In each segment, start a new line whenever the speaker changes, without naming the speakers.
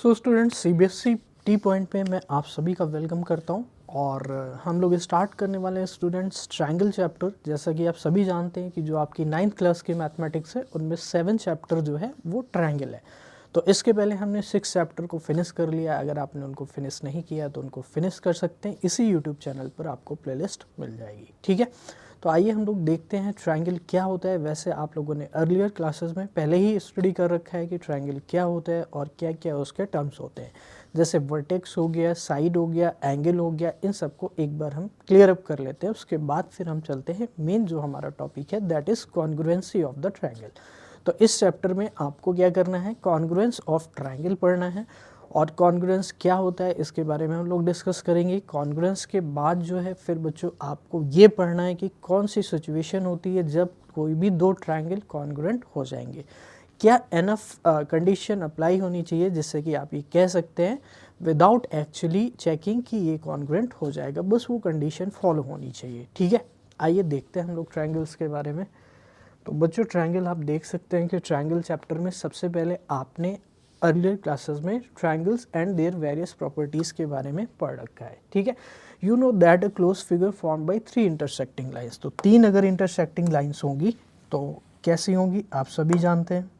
So students CBSE T point पे मैं आप सभी का वेलकम करता हूं और हम लोग स्टार्ट करने वाले हैं स्टूडेंट्स ट्रायंगल चैप्टर। जैसा कि आप सभी जानते हैं कि जो आपकी 9th क्लास की मैथमेटिक्स है उनमें 7 चैप्टर जो है वो ट्रायंगल है। तो इसके पहले हमने 6 चैप्टर को फिनिश कर लिया। अगर आपने उनको फिनिश नहीं किया तो उनको फिनिश कर सकते हैं, इसी यूट्यूब चैनल पर आपको प्लेलिस्ट मिल जाएगी। ठीक है, तो आइए हम लोग देखते हैं ट्रायंगल क्या होता है। वैसे आप लोगों ने अर्लियर क्लासेस में पहले ही स्टडी कर रखा है कि ट्रायंगल क्या होता है और क्या क्या उसके टर्म्स होते हैं, जैसे वर्टेक्स हो गया, साइड हो गया, एंगल हो गया। इन सबको एक बार हम क्लियर अप कर लेते हैं। उसके बाद फिर हम चलते हैं मेन जो हमारा टॉपिक है, that is congruency of the triangle. तो इस चैप्टर में आपको क्या करना है, कॉन्ग्रुएंस ऑफ ट्रायंगल पढ़ना है। और कॉन्ग्रुएंस क्या होता है इसके बारे में हम लोग डिस्कस करेंगे। कॉन्ग्रुएंस के बाद जो है फिर बच्चों आपको ये पढ़ना है कि कौन सी सिचुएशन होती है जब कोई भी दो ट्रायंगल कॉन्ग्रुएंट हो जाएंगे, क्या एनफ कंडीशन अप्लाई होनी चाहिए जिससे कि आप ये कह सकते हैं विदाउट एक्चुअली चेकिंग कि ये कॉन्ग्रुएंट हो जाएगा, बस वो कंडीशन फॉलो होनी चाहिए। ठीक है, आइए देखते हैं हम लोग ट्रायंगल्स के बारे में। तो बच्चों ट्रायंगल आप देख सकते हैं कि ट्रायंगल चैप्टर में सबसे पहले आपने अर्लियर क्लासेस में triangles and their various properties के बारे में पढ़ रखा है। ठीक है, you know that a close figure form by 3 intersecting lines. तो 3 अगर इंटरसेक्टिंग लाइंस होंगी तो कैसी होंगी आप सभी जानते हैं।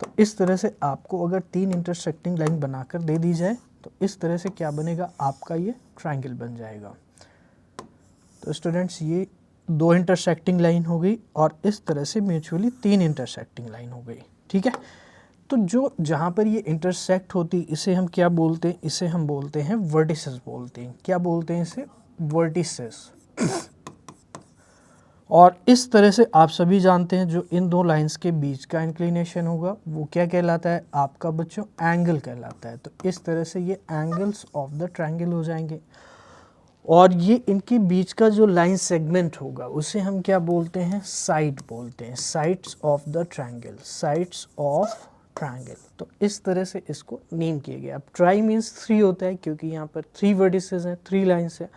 तो इस तरह से आपको अगर 3 इंटरसेक्टिंग लाइन बनाकर दे दी जाए तो इस तरह से क्या बनेगा, आपका ये ट्रायंगल बन जाएगा। तो स्टूडेंट्स ये 2 इंटरसेक्टिंग लाइन हो गई और इस तरह से म्यूचुअली 3 इंटरसेक्टिंग लाइन हो गई। ठीक है, तो जो जहाँ पर ये इंटरसेक्ट होती इसे हम क्या बोलते हैं, इसे हम बोलते हैं वर्टिसेस बोलते हैं। क्या बोलते हैं इसे, वर्टिसेस। और इस तरह से आप सभी जानते हैं जो इन दो लाइंस के बीच का इंक्लिनेशन होगा वो क्या कहलाता है आपका बच्चों, एंगल कहलाता है। तो इस तरह से ये एंगल्स ऑफ द ट्रायंगल हो जाएंगे। और ये इनके बीच का जो लाइन सेगमेंट होगा उसे हम क्या बोलते हैं, साइड बोलते हैं, sides of the triangle, sides of triangle. तो इस तरह से इसको नेम किया गया। अब ट्राई मीन्स 3 होता है क्योंकि यहाँ पर 3 वर्टिसेस हैं, 3 लाइन्स हैं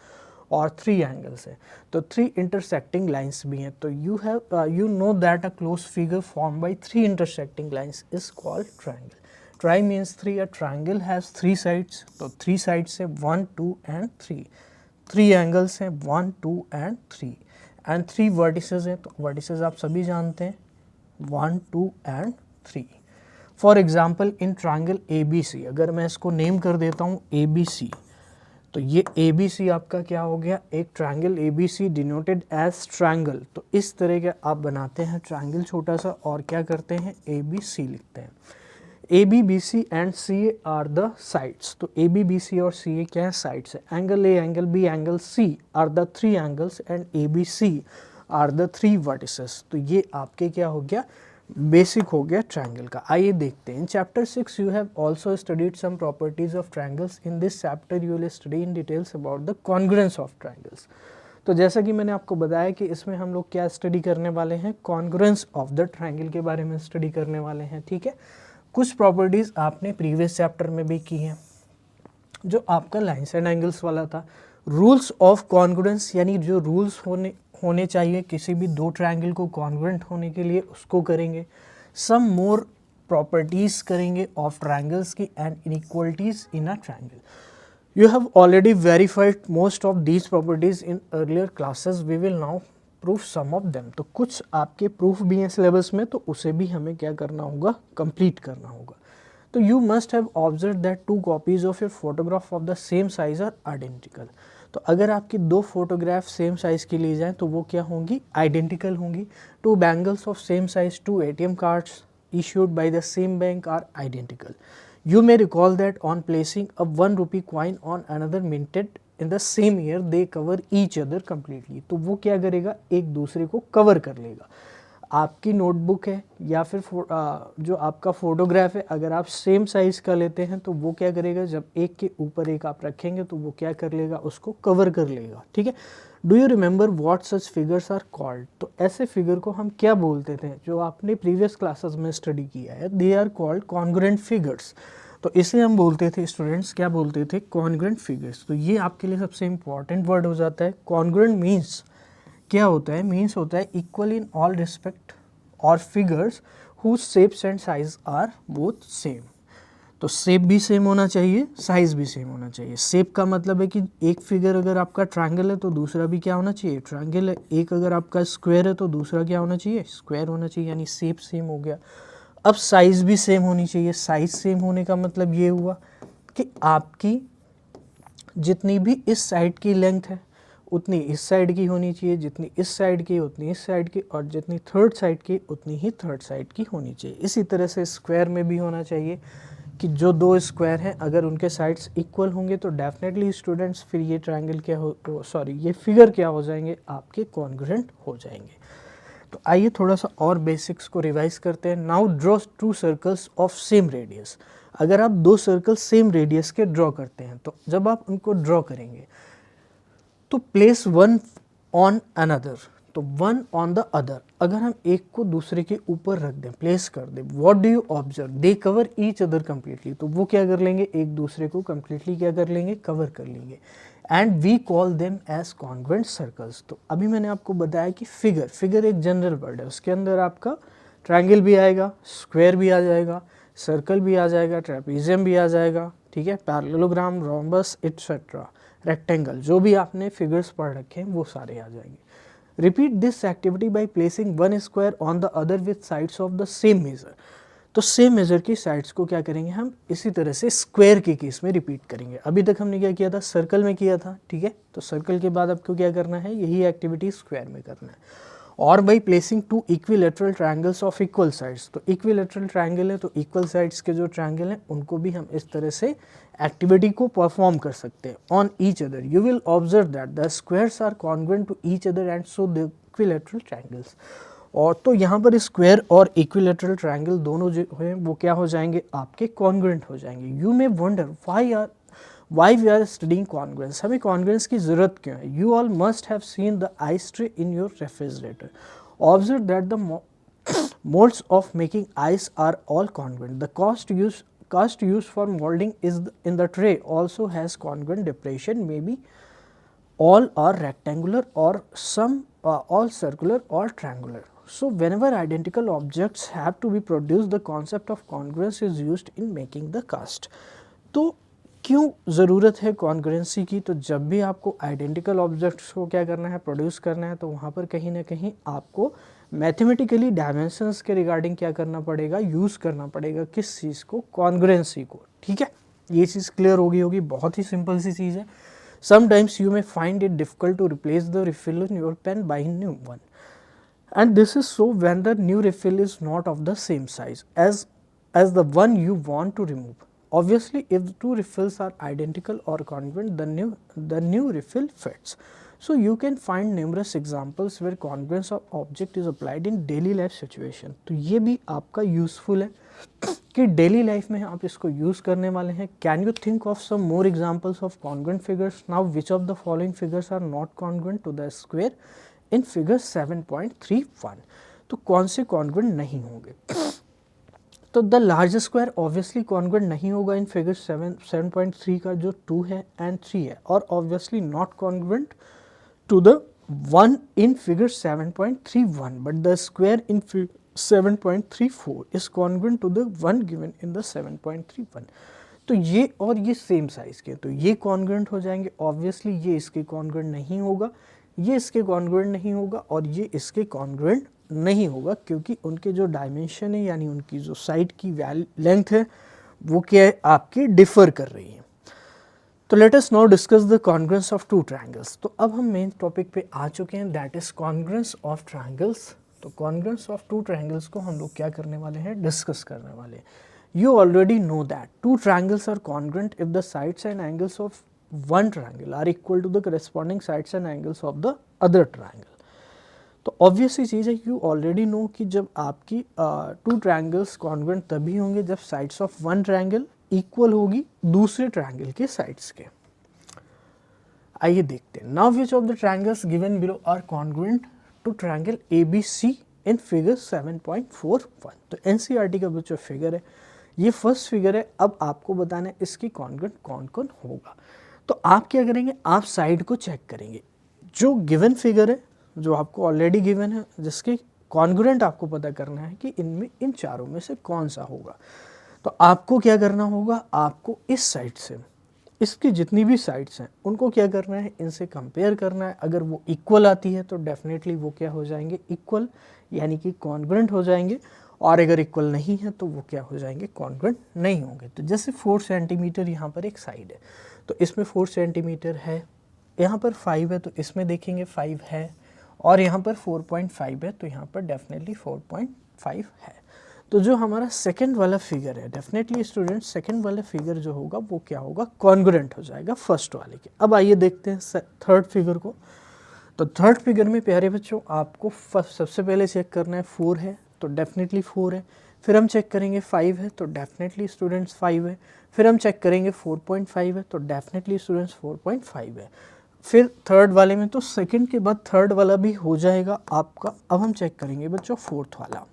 और 3 एंगल्स हैं, तो 3 इंटरसेक्टिंग लाइन्स भी हैं। तो you know that a close figure form by 3 intersecting lines is called triangle. Try means 3, a triangle has 3 sides. तो 3 साइड्स है 1, 2 एंड 3। 3 एंगल्स हैं 1, 2 एंड 3 एंड 3 वर्टिसेस हैं। तो वर्टिसेस आप सभी जानते हैं 1, 2 and 3। For example in triangle A B C, अगर मैं इसको नेम कर देता हूँ ए बी सी, तो ये ए बी सी आपका क्या हो गया, एक triangle A B C denoted as triangle. तो इस तरह के आप बनाते हैं ट्रायंगल छोटा सा और क्या करते हैं, ए बी सी लिखते हैं। A B B C and C A are the sides. तो ए बी बी सी और सी ए क्या है, साइड्स है। Angle A, angle B, angle C are the 3 angles and A B C are the 3 vertices. तो ये आपके क्या हो गया, बेसिक हो गया ट्रायंगल का। आइए देखते हैं। In chapter 6 you have also studied some properties of triangles. In this chapter you will study in details about the congruence of triangles. तो जैसा कि मैंने आपको बताया कि इसमें हम लोग क्या स्टडी करने वाले हैं, कॉन्ग्रुएंस ऑफ द ट्रायंगल के बारे में स्टडी करने वाले हैं। ठीक है, कुछ प्रॉपर्टीज़ आपने प्रीवियस चैप्टर में भी की हैं, जो आपका लाइन्स एंड एंगल्स वाला था। रूल्स ऑफ कॉन्ग्रुएंस यानी जो रूल्स होने चाहिए किसी भी दो ट्रायंगल को कॉन्ग्रुएंट होने के लिए, उसको करेंगे। सम मोर प्रॉपर्टीज़ करेंगे ऑफ ट्रायंगल्स की and inequalities in a triangle. You have already verified most of these properties in earlier classes, we will now proof some of them. तो कुछ आपके प्रूफ भी हैं सिलेबस में, तो उसे भी हमें क्या करना होगा, कंप्लीट करना होगा। तो you must have observe that 2 copies of your photograph of the same size are identical. तो अगर आपकी 2 फोटोग्राफ सेम साइज की ली जाए तो वो क्या होंगी, आइडेंटिकल होंगी। 2 bangles of same size, 2 ATM cards issued by the same bank are identical. You may recall that on placing a 1 rupee coin on another minted in the same year, they cover each other completely. तो वो क्या करेगा, एक दूसरे को cover कर लेगा। आपकी नोटबुक है या फिर जो आपका फोटोग्राफ है, अगर आप सेम साइज़ का लेते हैं तो वो क्या करेगा, जब एक के ऊपर एक आप रखेंगे तो वो क्या कर लेगा, उसको कवर कर लेगा। ठीक है, do you remember what such figures are called. तो ऐसे फिगर को हम क्या बोलते थे, जो आपने प्रीवियस क्लासेस में स्टडी किया है, they are called congruent figures. तो इसे हम बोलते थे स्टूडेंट्स, क्या बोलते थे, कॉन्ग्रुएंट फिगर्स। तो ये आपके लिए सबसे इंपॉर्टेंट वर्ड हो जाता है। कॉन्ग्रुएंट मीन्स क्या होता है, मीन्स होता है इक्वल इन ऑल रिस्पेक्ट और figures whose shapes and size are both same. तो शेप भी सेम होना चाहिए, साइज भी सेम होना चाहिए। शेप का मतलब है कि एक फिगर अगर आपका ट्रायंगल है तो दूसरा भी क्या होना चाहिए, ट्रायंगल है। एक अगर आपका स्क्वायर है तो दूसरा क्या होना चाहिए, स्क्वायर होना चाहिए, यानी शेप सेम हो गया। अब साइज भी सेम होनी चाहिए। साइज सेम होने का मतलब ये हुआ कि आपकी जितनी भी इस साइड की लेंथ है उतनी इस साइड की होनी चाहिए, जितनी इस साइड की उतनी इस साइड की, और जितनी थर्ड साइड की उतनी ही थर्ड साइड की होनी चाहिए। इसी तरह से स्क्वायर में भी होना चाहिए कि जो दो स्क्वायर हैं अगर उनके साइड्स इक्वल होंगे तो डेफिनेटली स्टूडेंट्स फिर ये ट्रायंगल क्या हो, सॉरी ये फिगर क्या हो जाएंगे, आपके कॉन्ग्रुएंट हो जाएंगे। तो आइए थोड़ा सा और बेसिक्स को रिवाइज करते हैं। Now draw to circles of same radius. अगर आप दो सर्कल सेम रेडियस के ड्रॉ करते हैं तो जब आप उनको ड्रॉ करेंगे तो प्लेस वन ऑन अनदर, तो वन ऑन द अदर, अगर हम एक को दूसरे के ऊपर रख दें, प्लेस कर दें, what do you observe, they cover each other completely, तो वो क्या कर लेंगे, एक दूसरे को कम्प्लीटली क्या कर लेंगे, कवर कर लेंगे। And we call them as congruent circles. तो अभी मैंने आपको बताया कि फिगर एक जनरल वर्ड है, उसके अंदर आपका ट्रायंगल भी आएगा, स्क्वायर भी आ जाएगा, सर्कल भी आ जाएगा, ट्रेपीजियम भी आ जाएगा, ठीक है, पैरेललोग्राम, रोम्बस एटसेट्रा, रेक्टेंगल, जो भी आपने फिगर्स पढ़ रखे हैं वो सारे आ जाएंगे। Repeat this activity by placing one square on the other with sides of the same measure. तो सेम मेजर की साइड्स को क्या करेंगे हम, इसी तरह से स्क्वायर के केस में रिपीट करेंगे। अभी तक हमने क्या किया था, सर्कल में किया था, ठीक है, तो सर्कल के बाद आपको क्या करना है, यही एक्टिविटी स्क्वायर में करना है। और by placing two equilateral triangles of equal sides, तो इक्विलेटरल ट्रायंगल है तो इक्वल साइड्स के जो ट्रायंगल हैं उनको भी हम इस तरह से एक्टिविटी को परफॉर्म कर सकते हैं on each other. You will observe that the squares are congruent to each other and so the equilateral triangles. और तो यहाँ पर स्क्वायर और इक्विलेटरल ट्रायंगल दोनों जो हैं वो क्या हो जाएंगे, आपके कॉन्ग्रुएंट हो जाएंगे। You may wonder why we are studying congruence, हमें कॉन्ग्रुएंस की जरूरत क्यों है। You all must have seen the ice tray in your refrigerator, observe that the molds of making ice are all congruent. The cast used for molding in the tray also has congruent depression, maybe all are rectangular or some all circular or triangular. So whenever identical objects have to be produced, the concept of congruence is used in making the cast. तो क्यों ज़रूरत है congruency की, तो जब भी आपको identical objects को क्या करना है, प्रोड्यूस करना है, तो वहाँ पर कहीं ना कहीं आपको मैथमेटिकली डायमेंशंस के रिगार्डिंग क्या करना पड़ेगा, यूज़ करना पड़ेगा, किस चीज़ को, कॉन्ग्रुएंसी को, ठीक है। ये चीज़ क्लियर होगी, बहुत ही सिंपल सी चीज़ है। Sometimes you may find it difficult to replace the refill in your pen by new one, and this is so when the new refill is not of the same size as the one you want to remove. Obviously, if the two refills are identical or congruent, the new refill fits. So you can find numerous examples where congruence of object is applied in daily life situation. तो ये भी आपका useful है कि daily life में आप इसको use करने वाले हैं। Can you think of some more examples of congruent figures. Now which of the following figures are not congruent to the square in figure 7.31। तो कौन से कॉन्ग्रुएंट नहीं होंगे, तो the large square obviously congruent नहीं होगा इन फिगर 7.3 का जो 2 है एंड 3 है, और obviously not congruent to the one in figure 7.31, but the square in 7.34 is congruent to the one given in the 7.31। तो ये और ये सेम साइज के, तो ये कॉन्ग्रुएंट हो जाएंगे। ऑब्वियसली ये इसके कॉन्ग्रुएंट नहीं होगा, ये इसके कॉन्ग्रुएंट नहीं होगा, और ये इसके कॉन्ग्रुएंट नहीं होगा, क्योंकि उनके जो डायमेंशन है यानी उनकी जो साइड की लेंथ है वो क्या है, आपकी डिफर कर रही है। तो let us now discuss the congruence of two triangles. तो अब हम मेन टॉपिक पे आ चुके हैं, that is congruence of triangles. तो कॉन्ग्रुएंस ऑफ टू ट्रायंगल्स को हम लोग क्या करने वाले हैं, डिस्कस करने वाले हैं। You already know that two triangles are congruent if the sides and angles of one triangle are equal to the corresponding sides and angles of the other triangle। तो ऑब्वियस सी चीज़ है, यू ऑलरेडी नो कि जब आपकी to triangles congruent तभी होंगे जब sides of one triangle equal होगी दूसरे ट्रायंगल के साइड्स के। आइए देखते हैं। Now which of the triangles given below are congruent to triangle ABC in figure 7.41। तो NCERT का जो फिगर है ये फर्स्ट फिगर है। अब आपको बताना है इसकी कॉन्ग्रुएंट कौन कौन होगा। तो आप क्या करेंगे, आप साइड को चेक करेंगे, जो गिवन फिगर है जो आपको ऑलरेडी गिवन है, जिसके कॉन्ग्रुएंट आपको पता करना है कि इनमें इन चारों में से कौन सा होगा। तो आपको क्या करना होगा, आपको इस साइड से इसकी जितनी भी साइड्स हैं उनको क्या करना है, इनसे कंपेयर करना है। अगर वो इक्वल आती है तो डेफिनेटली वो क्या हो जाएंगे, इक्वल यानी कि कॉन्ग्रुएंट हो जाएंगे, और अगर इक्वल नहीं है तो वो क्या हो जाएंगे, कॉन्ग्रुएंट नहीं होंगे। तो जैसे 4 सेंटीमीटर यहाँ पर एक साइड है, तो इसमें 4 सेंटीमीटर है, यहाँ पर 5 है तो इसमें देखेंगे 5 है, और यहाँ पर 4.5 है तो यहाँ पर डेफिनेटली 4.5 है। तो जो हमारा सेकंड वाला फिगर है, डेफिनेटली स्टूडेंट सेकंड वाला फिगर जो होगा वो क्या होगा, कॉन्ग्रुएंट हो जाएगा फर्स्ट वाले के। अब आइए देखते हैं थर्ड फिगर को। तो थर्ड फिगर में प्यारे बच्चों आपको सबसे पहले चेक करना है 4 है तो डेफिनेटली 4 है, फिर हम चेक करेंगे 5 है तो डेफिनेटली स्टूडेंट्स 5 है, फिर हम चेक करेंगे 4.5 है तो डेफिनेटली स्टूडेंट्स 4.5 है। फिर थर्ड वाले में तो सेकंड के बाद थर्ड वाला भी हो जाएगा आपका। अब हम चेक करेंगे बच्चों फोर्थ वाला।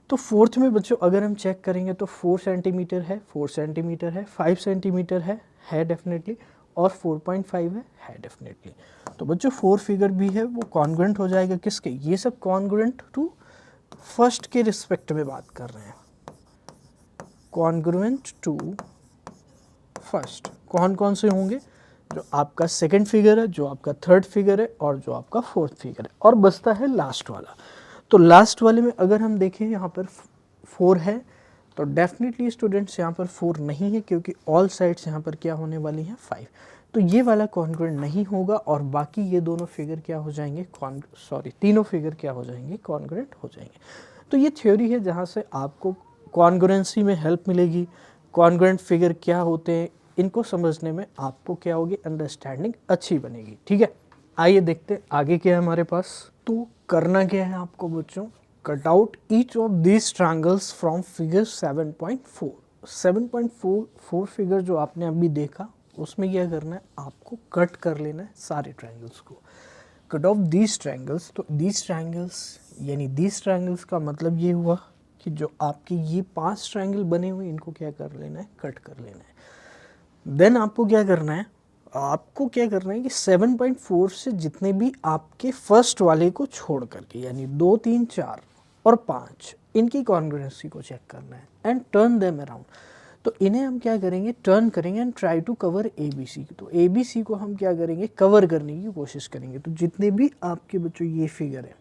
तो फोर्थ में बच्चों अगर हम चेक करेंगे तो 4 सेंटीमीटर है, 4 सेंटीमीटर है, 5 सेंटीमीटर है डेफिनेटली, और 4.5 है डेफिनेटली। तो बच्चों 4 फिगर भी है वो कॉन्ग्रुएंट हो जाएगा किसके, ये सब कॉन्ग्रुएंट टू फर्स्ट के रिस्पेक्ट में बात कर रहे हैं, कॉन्ग्रुएंट टू फर्स्ट। कौन कौन से होंगे, जो आपका सेकंड फिगर है, जो आपका थर्ड फिगर है, और जो आपका फोर्थ फिगर है, और बचता है लास्ट वाला। तो लास्ट वाले में अगर हम देखें यहाँ पर 4 है तो डेफिनेटली स्टूडेंट्स यहाँ पर 4 नहीं है, क्योंकि ऑल साइड्स यहाँ पर क्या होने वाली हैं 5। तो ये वाला कॉन्ग्रुएंट नहीं होगा, और बाकी ये दोनों फिगर क्या हो जाएंगे, तीनों फिगर क्या हो जाएंगे, कॉन्ग्रुएंट हो जाएंगे। तो ये थ्योरी है जहाँ से आपको कॉन्ग्रुएंसी में हेल्प मिलेगी, कॉन्ग्रुएंट फिगर क्या होते हैं इनको समझने में आपको क्या होगी, अंडरस्टैंडिंग अच्छी बनेगी। ठीक है, आइए देखते हैं आगे क्या है हमारे पास। तो करना क्या है आपको बच्चों, cut out each of these triangles from figure 7.4। 7.4 figure जो आपने अभी देखा उसमें क्या करना है, आपको कट कर लेना है सारे ट्रायंगल्स को। कट ऑफ दीज ट्रायंगल्स, तो दीज ट्रायंगल्स यानी दीज ट्रायंगल्स का मतलब ये हुआ कि जो आपके ये 5 ट्रायंगल बने हुए इनको क्या कर लेना है, कट कर लेना है। देन आपको क्या करना है, आपको क्या करना है कि 7.4 से जितने भी आपके फर्स्ट वाले को छोड़ करके यानी 2, 3, 4 और 5 इनकी कॉन्ग्रुएंसी को चेक करना है एंड टर्न देम अराउंड। तो इन्हें हम क्या करेंगे, टर्न करेंगे and try to cover ABC। तो ABC को हम क्या करेंगे, कवर करने की कोशिश करेंगे। तो जितने भी आपके बच्चों ये फिगर है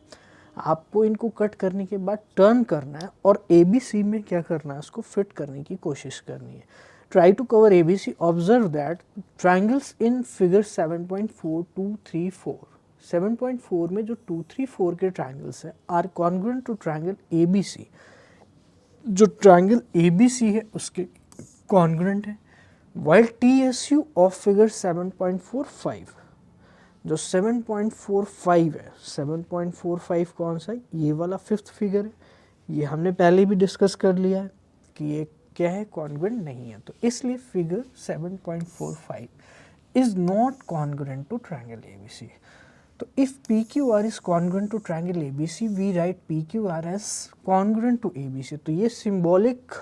आपको इनको कट करने के बाद टर्न करना है और ABC में क्या करना है, उसको फिट करने की कोशिश करनी है। Try to cover ABC. Observe that triangles in figure 7.4, 2, 3, 4. 7.4 में जो 2, 3, 4 के triangles हैं are congruent to triangle ABC. जो triangle ABC है उसके congruent है, while TSU of figure 7.45 जो 7.45 है, 7.45 कौन सा है, ये वाला फिफ्थ फिगर है, ये हमने पहले भी डिस्कस कर लिया है कि ये क्या है, कॉन्ग्रुएंट नहीं है। तो इसलिए figure 7.45 is not congruent to triangle ABC। तो if PQR is congruent to triangle ABC we write PQR as congruent to ABC। तो ये सिंबॉलिक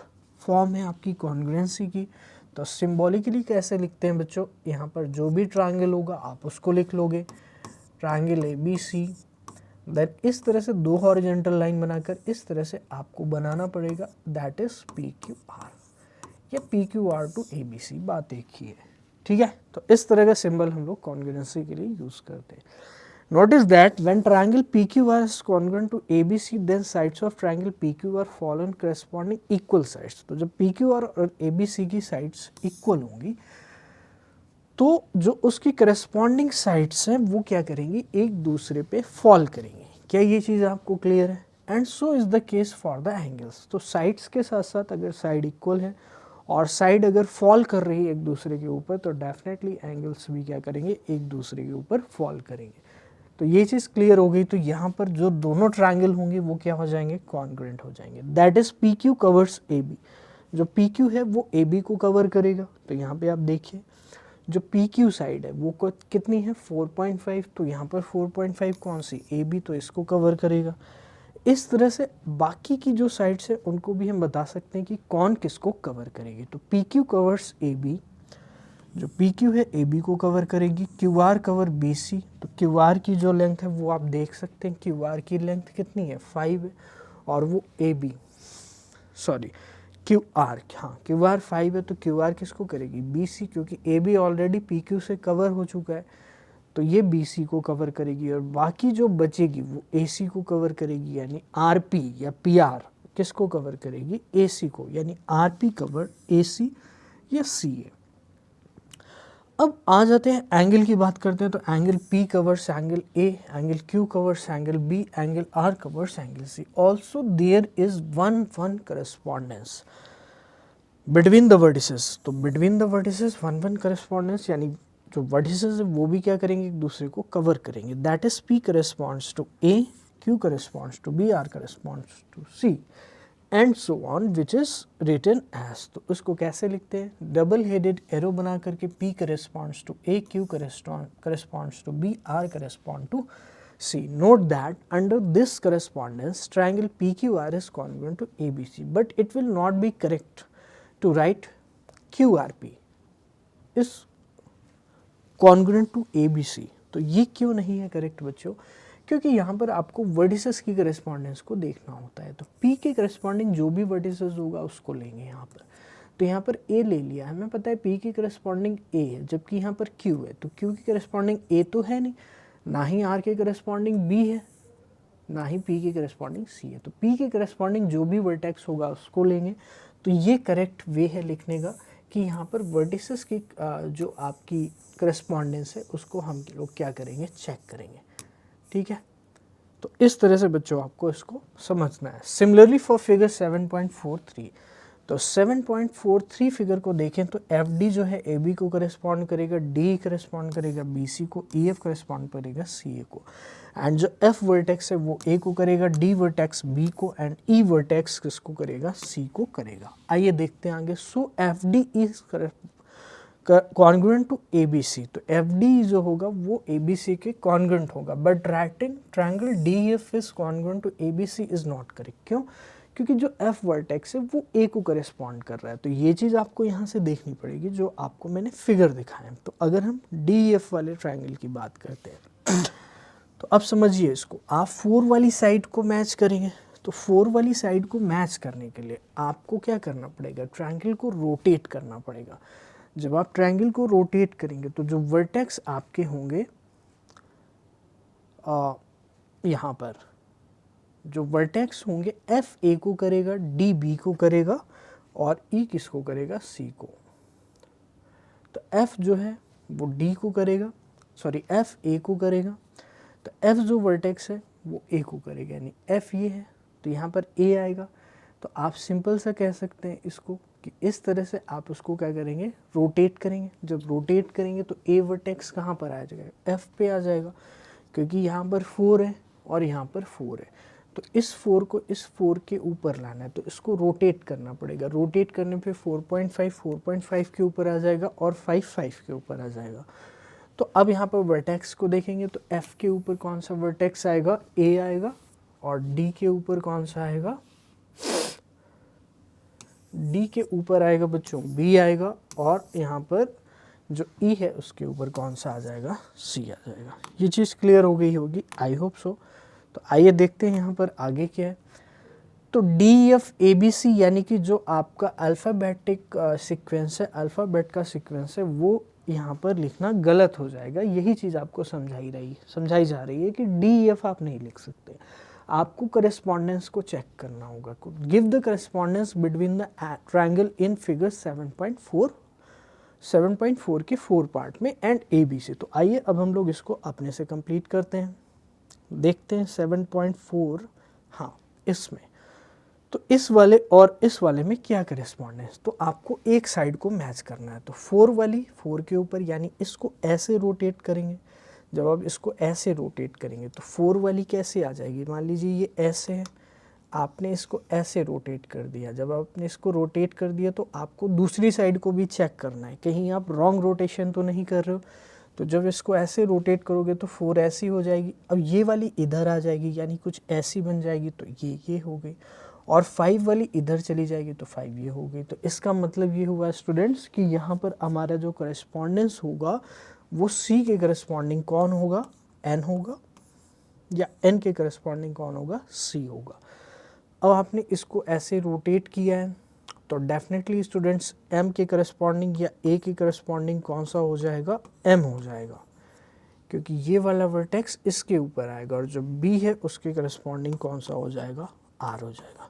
फॉर्म है आपकी कॉन्ग्रुएंसी की। तो सिंबॉलिकली कैसे लिखते हैं बच्चों, यहाँ पर जो भी ट्रायंगल होगा आप उसको लिख लोगे, ट्रायंगल ABC। देन इस तरह से 2 हॉरिजॉन्टल लाइन बनाकर इस तरह से आपको बनाना पड़ेगा, दैट इज PQR या PQR टू ABC, बात एक ही है। ठीक है, तो इस तरह का सिंबल हम लोग कॉन्ग्रुएंसी के लिए यूज करते हैं। Notice that when triangle PQR is congruent to ABC then sides of triangle PQR fall on corresponding equal sides. तो जब PQR और ABC की साइड्स इक्वल होंगी तो जो उसकी करस्पॉन्डिंग साइड्स हैं वो क्या करेंगी, एक दूसरे पे फॉल करेंगी। क्या ये चीज़ आपको क्लियर है? And so is the case for the angles. तो साइड्स के साथ साथ अगर साइड इक्वल है और साइड अगर फॉल कर रही है एक दूसरे के ऊपर तो डेफिनेटली एंगल्स भी क्या करेंगे, एक दूसरे के ऊपर फॉल करेंगे। तो ये चीज़ क्लियर हो गई। तो यहाँ पर जो दोनों ट्रायंगल होंगे वो क्या हो जाएंगे, कॉन्ग्रुएंट हो जाएंगे। That is PQ covers AB। जो PQ है वो AB को कवर करेगा। तो यहाँ पे आप देखिए जो PQ साइड है वो कितनी है, 4.5। तो यहाँ पर 4.5 कौन सी, AB, तो इसको कवर करेगा। इस तरह से बाकी की जो साइड्स है उनको भी हम बता सकते हैं कि कौन किसको कवर करेगी। तो PQ कवर्स AB, जो PQ है AB को कवर करेगी। QR cover BC। तो QR की जो लेंथ है वो आप देख सकते हैं, QR की लेंथ कितनी है, 5 है, और वो क्यू आर, हाँ क्यू आर 5 है तो क्यू आर किसको करेगी, बी सी, क्योंकि A B already P Q से कवर हो चुका है तो ये बी सी को कवर करेगी, और बाकी जो बचेगी वो ए सी को कवर करेगी, यानी आर पी या पी आर किसको कवर करेगी, ए सी को, यानी आर पी कवर ए सी या सी ए। अब आ जाते हैं एंगल की बात करते हैं, तो angle P covers angle A, angle Q covers angle B, angle R covers angle C। Also there is one correspondence between the vertices, तो between the vertices one correspondence, यानी जो वर्टिसेस है वो भी क्या करेंगे, एक दूसरे को कवर करेंगे। That is P corresponds to A, Q corresponds to B, R corresponds to C and so on, which is written as. तो उसको कैसे लिखते हैं, डबल हेडेड एरो बना करके P corresponds to A, Q corresponds to B, R correspond to C। Note that under this correspondence, triangle PQR is congruent to ABC, but it will not be correct to write QRP is congruent to ABC। तो ये क्यों नहीं है correct बच्चों, क्योंकि यहाँ पर आपको वर्टिसेस की करस्पॉन्डेंस को देखना होता है। तो P के करस्पॉन्डिंग जो भी वर्टिसेस होगा उसको लेंगे यहाँ पर। तो यहाँ पर A ले लिया, हमें पता है P की करस्पॉन्डिंग A है, जबकि यहाँ पर Q है, तो Q की करस्पॉन्डिंग A तो है नहीं, ना ही R के करस्पॉन्डिंग B है, ना ही P की करस्पॉन्डिंग C है। तो P के करस्पॉन्डिंग जो भी वर्टेक्स होगा उसको लेंगे। तो ये करेक्ट वे है लिखने का कि यहाँ पर वर्टिसेस की जो आपकी करस्पॉन्डेंस है उसको हम लोग क्या करेंगे, चेक करेंगे। ठीक है, तो इस तरह से बच्चों आपको इसको समझना है। सिमिलरली फॉर फिगर 7.43, तो 7.43 फिगर को देखें तो एफ डी जो है ए बी को करस्पॉन्ड करेगा, डी करस्पॉन्ड करेगा बी सी को, ई एफ करस्पॉन्ड करेगा सी ए को, एंड जो एफ वर्टेक्स है वो ए को करेगा, डी वर्टेक्स बी को, एंड ई वर्टेक्स किसको करेगा, सी को करेगा। आइए देखते हैं आगे। So F D is congruent to A B C, तो एफ डी जो होगा वो ए बी सी के कॉन्ग्रुएंट होगा, but writing triangle D F is congruent to A B C is not correct. क्यों, क्योंकि जो एफ वर्टेक्स है वो ए को करेस्पॉन्ड कर रहा है। तो ये चीज़ आपको यहाँ से देखनी पड़ेगी जो आपको मैंने फिगर दिखाया। तो अगर हम डी एफ वाले ट्रायंगल की बात करते हैं तो अब समझिए इसको, आप 4 वाली साइड को मैच करेंगे। तो 4 वाली साइड को मैच करने के लिए आपको क्या करना पड़ेगा, ट्रायंगल को रोटेट करना पड़ेगा। जब आप ट्रायंगल को रोटेट करेंगे तो जो वर्टेक्स आपके होंगे यहाँ पर जो वर्टेक्स होंगे एफ ए को करेगा, डी बी को करेगा, और ई किसको करेगा, सी को। तो एफ जो है वो डी को करेगा, सॉरी एफ ए को करेगा, तो एफ जो वर्टेक्स है वो ए को करेगा, यानी एफ ये है तो यहाँ पर ए आएगा। तो आप सिंपल सा कह सकते हैं इसको कि इस तरह से आप उसको क्या करेंगे, रोटेट करेंगे। जब रोटेट करेंगे तो ए वर्टेक्स कहाँ पर आ जाएगा, एफ पे आ जाएगा, क्योंकि यहाँ पर 4 है और यहाँ पर 4 है। तो इस 4 को इस 4 के ऊपर लाना है, तो इसको रोटेट करना पड़ेगा। रोटेट करने पे 4.5 के ऊपर आ जाएगा और 5 के ऊपर आ जाएगा। तो अब यहाँ पर वर्टेक्स को देखेंगे तो एफ के ऊपर कौन सा वर्टेक्स आएगा, ए आएगा, और डी के ऊपर कौन सा आएगा, डी के ऊपर आएगा बच्चों बी आएगा, और यहाँ पर जो ई है उसके ऊपर कौन सा आ जाएगा, सी आ जाएगा। ये चीज़ क्लियर हो गई होगी, आई होप सो। तो आइए देखते हैं यहाँ पर आगे क्या है। तो D F A B C यानी कि जो आपका अल्फ़ाबेटिक सीक्वेंस है, अल्फ़ाबेट का सीक्वेंस है, वो यहाँ पर लिखना गलत हो जाएगा। यही चीज़ आपको समझाई जा रही है कि डी एफ आप नहीं लिख सकते, आपको करस्पॉन्डेंस को चेक करना होगा। Give the correspondence between the triangle in figure 7.4 के 4 पार्ट में एंड ए बी सी। तो आइए अब हम लोग इसको अपने से कंप्लीट करते हैं। देखते हैं 7.4, हाँ इसमें, तो इस वाले और इस वाले में क्या करस्पॉन्डेंस, तो आपको एक साइड को मैच करना है। तो 4 वाली 4 के ऊपर, यानी इसको ऐसे रोटेट करेंगे। जब आप इसको ऐसे रोटेट करेंगे तो 4 वाली कैसे आ जाएगी, मान लीजिए ये ऐसे है, आपने इसको ऐसे रोटेट कर दिया। जब आपने इसको रोटेट कर दिया तो आपको दूसरी साइड को भी चेक करना है, कहीं आप रॉन्ग रोटेशन तो नहीं कर रहे हो। तो जब इसको ऐसे रोटेट करोगे तो 4 ऐसी हो जाएगी, अब ये वाली इधर आ जाएगी, यानी कुछ ऐसी बन जाएगी, तो ये हो गई, और 5 वाली इधर चली जाएगी तो 5 ये हो गई। तो इसका मतलब ये हुआ स्टूडेंट्स कि यहाँ पर हमारा जो करस्पॉन्डेंस होगा वो सी के करस्पॉन्डिंग कौन होगा, एन होगा, या एन के करस्पॉन्डिंग कौन होगा, सी होगा। अब आपने इसको ऐसे रोटेट किया है तो डेफिनेटली स्टूडेंट्स m के करस्पॉन्डिंग या a के करस्पॉन्डिंग कौन सा हो जाएगा, m हो जाएगा, क्योंकि ये वाला वर्टेक्स इसके ऊपर आएगा और जो b है उसके करस्पॉन्डिंग कौन सा हो जाएगा, r हो जाएगा।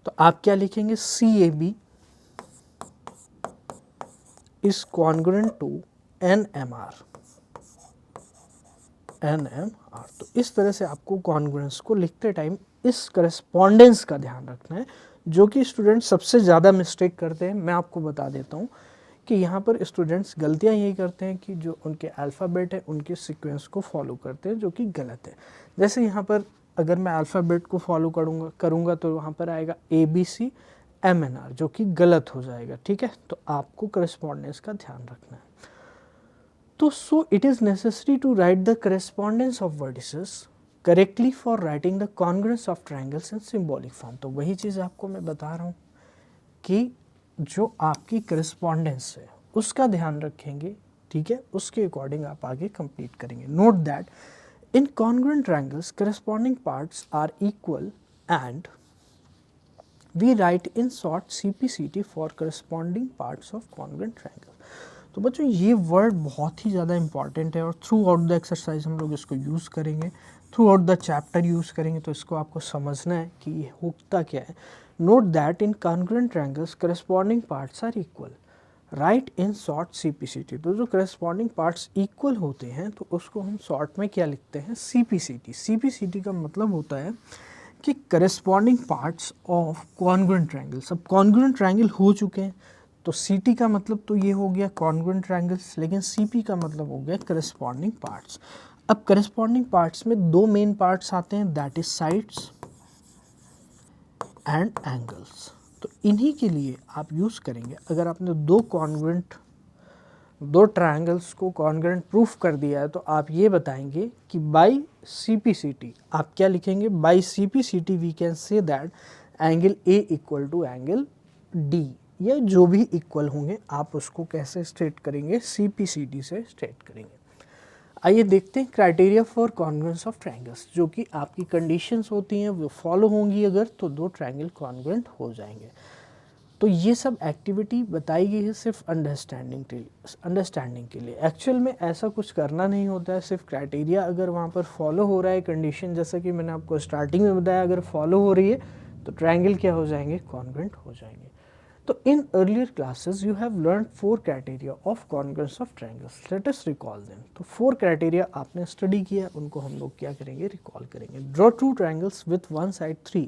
तो आप क्या लिखेंगे, CAB is congruent to NMR। तो इस तरह से आपको कॉन्ग्रुएंस को लिखते टाइम इस करस्पॉन्डेंस का ध्यान रखना है, जो कि स्टूडेंट सबसे ज़्यादा मिस्टेक करते हैं। मैं आपको बता देता हूँ कि यहाँ पर स्टूडेंट्स गलतियाँ यही करते हैं कि जो उनके अल्फ़ाबेट है उनके सीक्वेंस को फॉलो करते हैं, जो कि गलत है। जैसे यहाँ पर अगर मैं अल्फ़ाबेट को फॉलो करूँगा तो वहाँ पर आएगा ABC MNR, जो कि गलत हो जाएगा, ठीक है। तो आपको करस्पॉन्डेंस का ध्यान रखना है। तो so it is necessary to write the correspondence of vertices correctly for writing the congruence of triangles in symbolic form. तो वही चीज़ आपको मैं बता रहा हूँ कि जो आपकी करस्पॉन्डेंस है उसका ध्यान रखेंगे, ठीक है, उसके अकॉर्डिंग आप आगे कंप्लीट करेंगे। Note that in congruent triangles corresponding parts are equal and we write in short CPCT for corresponding parts of congruent triangle. तो बच्चों ये वर्ड बहुत ही ज़्यादा इंपॉर्टेंट है और थ्रू आउट द एक्सरसाइज हम लोग इसको यूज़ करेंगे, through out the chapter use करेंगे। तो इसको आपको समझना है कि ये होता क्या है। Note that in congruent triangles corresponding parts are equal, write in short CPCT। तो जो करस्पॉन्डिंग पार्ट्स इक्वल होते हैं तो उसको हम शॉर्ट में क्या लिखते हैं, CPCT। CPCT का मतलब होता है कि corresponding parts of congruent triangles. अब कॉन्ग्रुएंट ट्रायंगल हो चुके हैं तो CT का मतलब तो ये हो गया कॉन्ग्रुएंट ट्रायंगल्स, लेकिन CP का मतलब हो गया करस्पॉन्डिंग पार्ट्स। अब करस्पॉन्डिंग पार्ट्स में दो मेन पार्ट्स आते हैं, that is sides and angles. तो इन्हीं के लिए आप यूज़ करेंगे, अगर आपने दो ट्रायंगल्स को कॉन्ग्रुएंट प्रूफ कर दिया है तो आप ये बताएंगे कि बाय CPCT आप क्या लिखेंगे, by CPCT we can say that angle A equal to angle D, या जो भी इक्वल होंगे आप उसको कैसे स्टेट करेंगे, CPCT से स्टेट करेंगे। आइए देखते हैं criteria for congruence of triangles, जो कि आपकी कंडीशंस होती हैं वो फॉलो होंगी अगर तो दो ट्रायंगल कॉन्ग्रुएंट हो जाएंगे। तो ये सब एक्टिविटी बताई गई है सिर्फ अंडरस्टैंडिंग के लिए। एक्चुअल में ऐसा कुछ करना नहीं होता है, सिर्फ क्राइटेरिया अगर वहाँ पर फॉलो हो रहा है, कंडीशन जैसा कि मैंने आपको स्टार्टिंग में बताया अगर फॉलो हो रही है तो ट्रायंगल क्या हो जाएंगे, कॉन्ग्रुएंट हो जाएंगे। तो in earlier classes you have learned 4 criteria of congruence of triangles. Let us recall them. तो 4 criteria आपने स्टडी किया, उनको हम लोग क्या करेंगे, रिकॉल करेंगे। Draw two triangles with one side 3.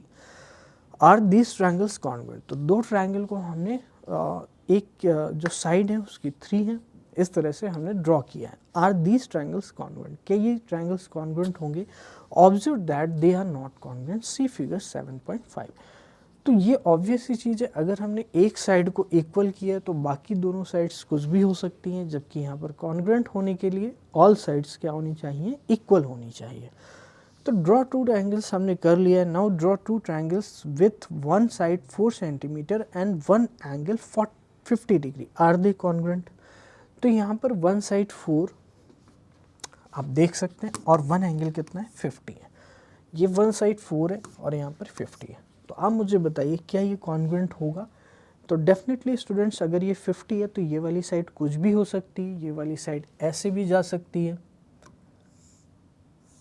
Are these triangles congruent? तो दो ट्रायंगल को हमने एक जो साइड है उसकी 3 है, इस तरह से हमने ड्रॉ किया है। Are these triangles congruent? क्या ये ट्रायंगल्स congruent होंगे? Observe that they are not congruent. See figure 7.5. तो ये ऑब्वियस ही चीज़ है, अगर हमने एक साइड को इक्वल किया तो बाकी दोनों साइड्स कुछ भी हो सकती हैं, जबकि यहाँ पर कॉन्ग्रुएंट होने के लिए ऑल साइड्स क्या होनी चाहिए, इक्वल होनी चाहिए। तो ड्रॉ टू ट्रायंगल्स हमने कर लिया है। Now draw two triangles with one side 4 centimetre and one angle 50 degree. Are they congruent? तो यहाँ पर वन साइड 4 आप देख सकते हैं और वन एंगल कितना है, 50 है। ये वन साइड 4 है और यहाँ पर 50 है। तो आप मुझे बताइए क्या ये कॉन्ग्रुएंट होगा? तो डेफिनेटली स्टूडेंट्स अगर ये 50 है तो ये वाली साइड कुछ भी हो सकती है, ये वाली साइड ऐसे भी जा सकती है,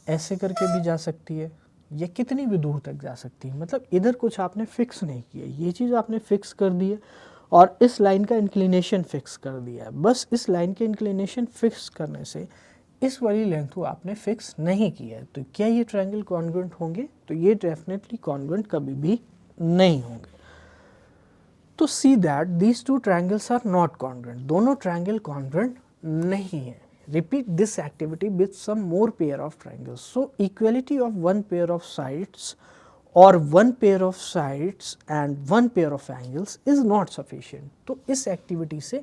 ऐसे करके भी जा सकती है, ये कितनी भी दूर तक जा सकती है। मतलब इधर कुछ आपने फिक्स नहीं किया, ये चीज़ आपने फिक्स कर दी है और इस लाइन का इंक्लिनेशन फिक्स कर दिया है। बस इस लाइन के इंक्लिनेशन फिक्स करने से इस वाली लेंथ को आपने फिक्स नहीं किया है। तो क्या ये ट्रायंगल कॉन्ग्रुएंट होंगे? तो ये डेफिनेटली कॉन्ग्रुएंट कभी भी नहीं होंगे। तो see that these two triangles are not congruent, दोनों ट्रायंगल कॉन्ग्रुएंट नहीं है। Repeat this activity with some more pair of triangles. So equality of one pair of sides or one pair of sides and one pair of angles is not sufficient. तो इस activity से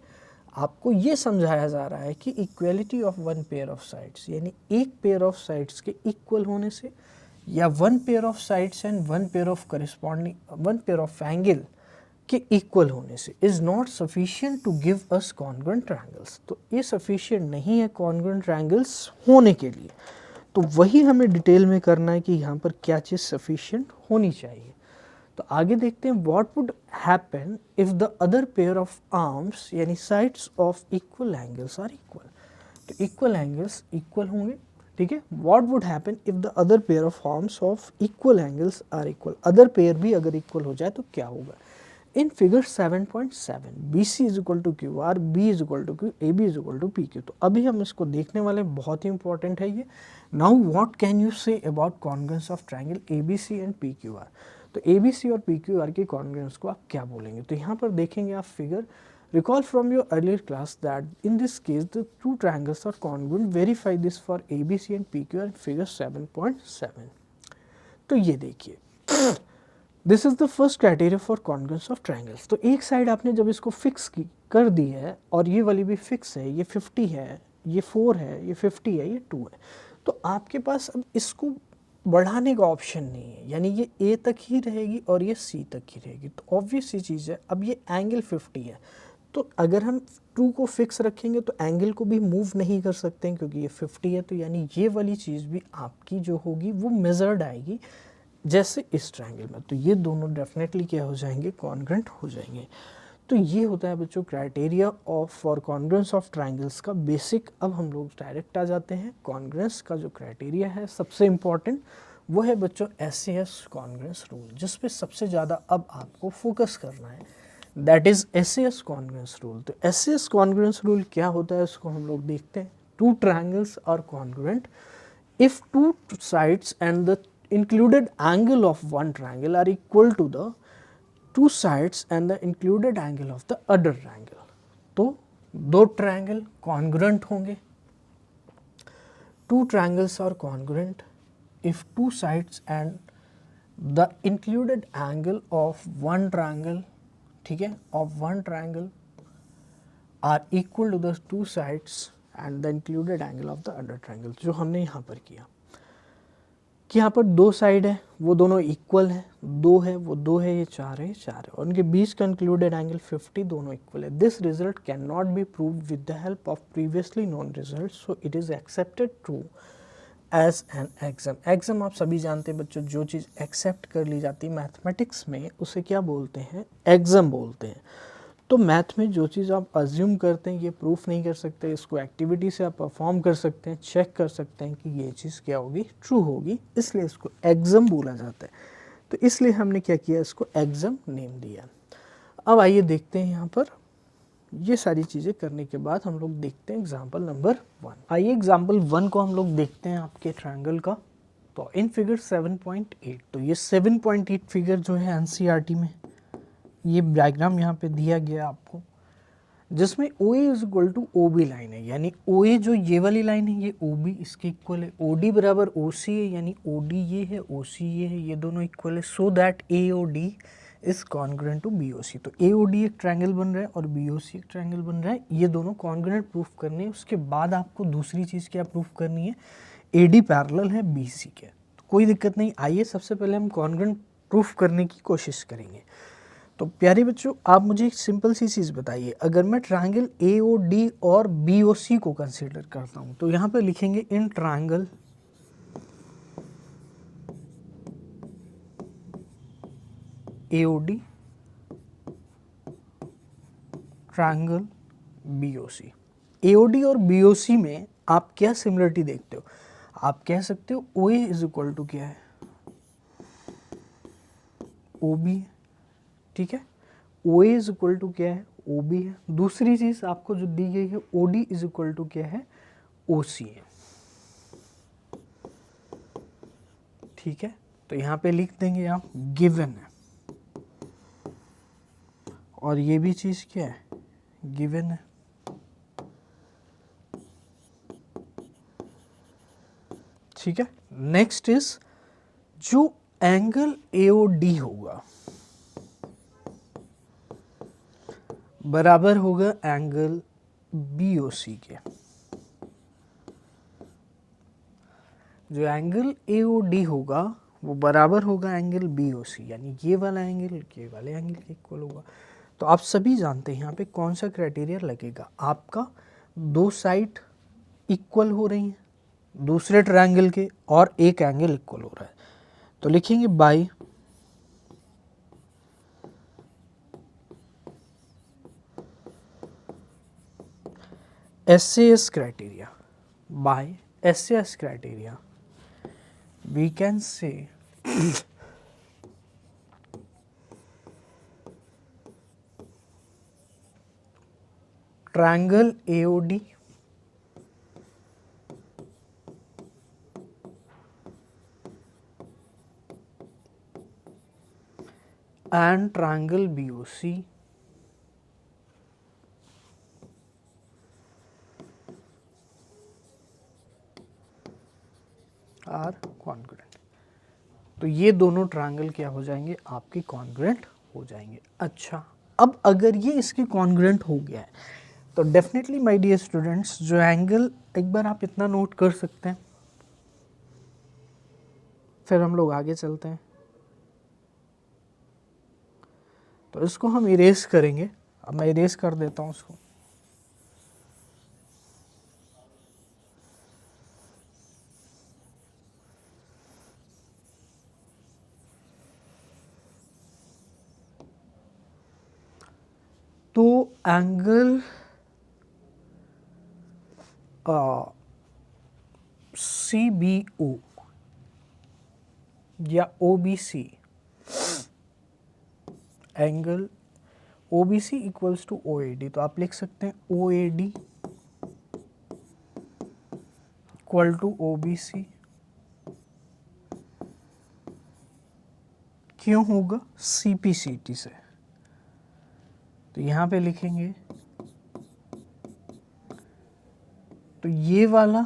आपको ये समझाया जा रहा है कि equality of one pair of sides, यानी एक पेयर ऑफ साइड्स के इक्वल होने से या one pair of sides and one pair of corresponding one pair of angle के इक्वल होने से is not sufficient to give us congruent triangles. तो ये सफिशिएंट नहीं है कॉन्ग्रुएंट ट्रायंगल्स होने के लिए। तो वही हमें डिटेल में करना है कि यहाँ पर क्या चीज़ सफिशिएंट होनी चाहिए। तो आगे देखते हैं what would happen if the other pair of arms यानी sides of equal angles are equal. तो इक्वल एंगल्स इक्वल होंगे, ठीक है। What would happen if the other pair of arms of equal angles are equal, other pair भी अगर equal हो जाए तो क्या होगा। In figure 7.7 BC is equal to Q R, B is equal to Q, A B is equal to P Q. तो अभी हम इसको देखने वाले, बहुत ही इंपॉर्टेंट है ये। Now what can you say about congruence of triangle A B C and P Q R. तो ए बी सी और पी क्यू आर की कॉन्ग्रुएंस को आप क्या बोलेंगे। तो यहाँ पर देखेंगे आप figure, recall from your earlier class that in this case the two triangles are congruent, verify this for ABC and PQ and figure 7.7। तो ये देखिए, this is the first criteria for congruence of triangles. तो एक side आपने जब इसको fix की कर दी है और ये वाली भी फिक्स है, ये 50 है, ये 4 है, ये 50 है, ये 2 है, तो आपके पास अब इसको बढ़ाने का ऑप्शन नहीं है, यानी ये ए तक ही रहेगी और ये सी तक ही रहेगी। तो ऑब्वियस सी चीज़ है, अब ये एंगल 50 है, तो अगर हम 2 को फिक्स रखेंगे तो एंगल को भी मूव नहीं कर सकते हैं क्योंकि ये 50 है। तो यानी ये वाली चीज़ भी आपकी जो होगी वो मेजर्ड आएगी जैसे इस ट्रायंगल में। तो ये दोनों डेफिनेटली क्या हो जाएंगे, कॉन्ग्रुएंट हो जाएंगे। तो ये होता है बच्चों criteria of for congruence of triangles का बेसिक। अब हम लोग डायरेक्ट आ जाते हैं कॉन्ग्रुएंस का जो क्राइटेरिया है, सबसे इम्पॉर्टेंट वो है बच्चों SAS कॉन्ग्रुएंस रूल, जिस पे सबसे ज़्यादा अब आपको फोकस करना है, that is SAS congruence rule. तो SAS कॉन्ग्रुएंस रूल क्या होता है उसको हम लोग देखते हैं। Two triangles are congruent if two sides and the included angle of one triangle are equal to the two sides and the included angle of the other triangle। तो दो ट्रायंगल कॉन्ग्रुएंट होंगे, two triangles are congruent if two sides and the included angle of one triangle, ठीक है, of one triangle are equal to the two sides and the included angle of the other triangle। जो हमने यहाँ पर किया कि यहाँ पर दो साइड है वो दोनों इक्वल है, दो है वो दो है, ये चार है ये चार है, और उनके बीच का इंक्लूडेड एंगल 50 दोनों इक्वल है। This result can not be proved with the help of previously known result, so it is accepted true as an axiom. Axiom आप सभी जानते हैं बच्चों, जो चीज़ एक्सेप्ट कर ली जाती है मैथमेटिक्स में उसे क्या बोलते हैं, एग्जाम बोलते हैं। तो मैथ में जो चीज़ आप अज्यूम करते हैं ये प्रूफ नहीं कर सकते, इसको एक्टिविटी से आप परफॉर्म कर सकते हैं, चेक कर सकते हैं कि ये चीज़ क्या होगी, ट्रू होगी, इसलिए इसको एग्जाम बोला जाता है। तो इसलिए हमने क्या किया, इसको एग्जाम नेम दिया। अब आइए देखते हैं यहाँ पर ये सारी चीज़ें करने के बाद हम लोग देखते हैं एग्जाम्पल नंबर 1। आइए एग्जाम्पल 1 को हम लोग देखते हैं आपके ट्रायंगल का। तो इन फिगर 7.8, तो ये 7.8 फिगर जो है NCERT में ये डायग्राम यहाँ पे दिया गया आपको, जिसमें OA is equal to OB line है, यानी OA जो ये वाली लाइन है ये OB इसके इक्वल है, OD बराबर OC है, यानी OD ये है OC ये है, ये दोनों इक्वल है, so that AOD is congruent to BOC। तो AOD एक ट्रायंगल बन रहा है और BOC एक ट्रायंगल बन रहा है, ये दोनों कॉन्ग्रुएंट प्रूफ करने हैं। उसके बाद आपको दूसरी चीज़ क्या प्रूफ करनी है, AD पैरेलल है BC के। तो कोई दिक्कत नहीं, आइए सबसे पहले हम कॉन्ग्रुएंट प्रूफ करने की कोशिश करेंगे। तो प्यारे बच्चों आप मुझे एक सिंपल सी चीज़ बताइए, अगर मैं ट्रायंगल AOD और BOC को कंसीडर करता हूँ तो यहाँ पे लिखेंगे in triangle AOD triangle BOC। AOD और BOC में आप क्या सिमिलरिटी देखते हो, आप कह सकते हो OA इज इक्वल टू क्या है, OB, ठीक है, OA इज इक्वल टू क्या है, OB है। दूसरी चीज़ आपको जो दी गई है OD इज इक्वल टू क्या है, OC है, ठीक है। तो यहाँ पे लिख देंगे आप गिवन है, और ये भी चीज़ क्या है, गिवन है। ठीक है, नेक्स्ट इज जो एंगल AOD होगा बराबर होगा एंगल BOC के। जो एंगल AOD होगा वो बराबर होगा एंगल BOC, यानी ये वाला एंगल ये वाले एंगल के इक्वल होगा। तो आप सभी जानते हैं यहाँ पे कौन सा क्राइटेरिया लगेगा, आपका दो साइड इक्वल हो रही हैं दूसरे ट्रायंगल के और एक एंगल इक्वल हो रहा है। तो लिखेंगे bye SAS criteria, by SAS criteria we can say triangle AOD and triangle BOC are congruent. तो ये दोनों ट्रायंगल क्या हो जाएंगे, आपके कॉन्ग्रुएंट हो जाएंगे। अच्छा, अब अगर ये इसके कॉन्ग्रुएंट हो गया है तो डेफिनेटली माय डियर स्टूडेंट्स, जो एंगल, एक बार आप इतना नोट कर सकते हैं, फिर हम लोग आगे चलते हैं। तो इसको हम इरेज करेंगे। अब मैं इरेज कर देता हूँ उसको। तो एंगल CBO या OBC, angle OBC equals to OAD, तो आप लिख सकते हैं OAD इक्वल टू OBC। क्यों होगा, CPCT से। तो यहाँ पे लिखेंगे, तो ये वाला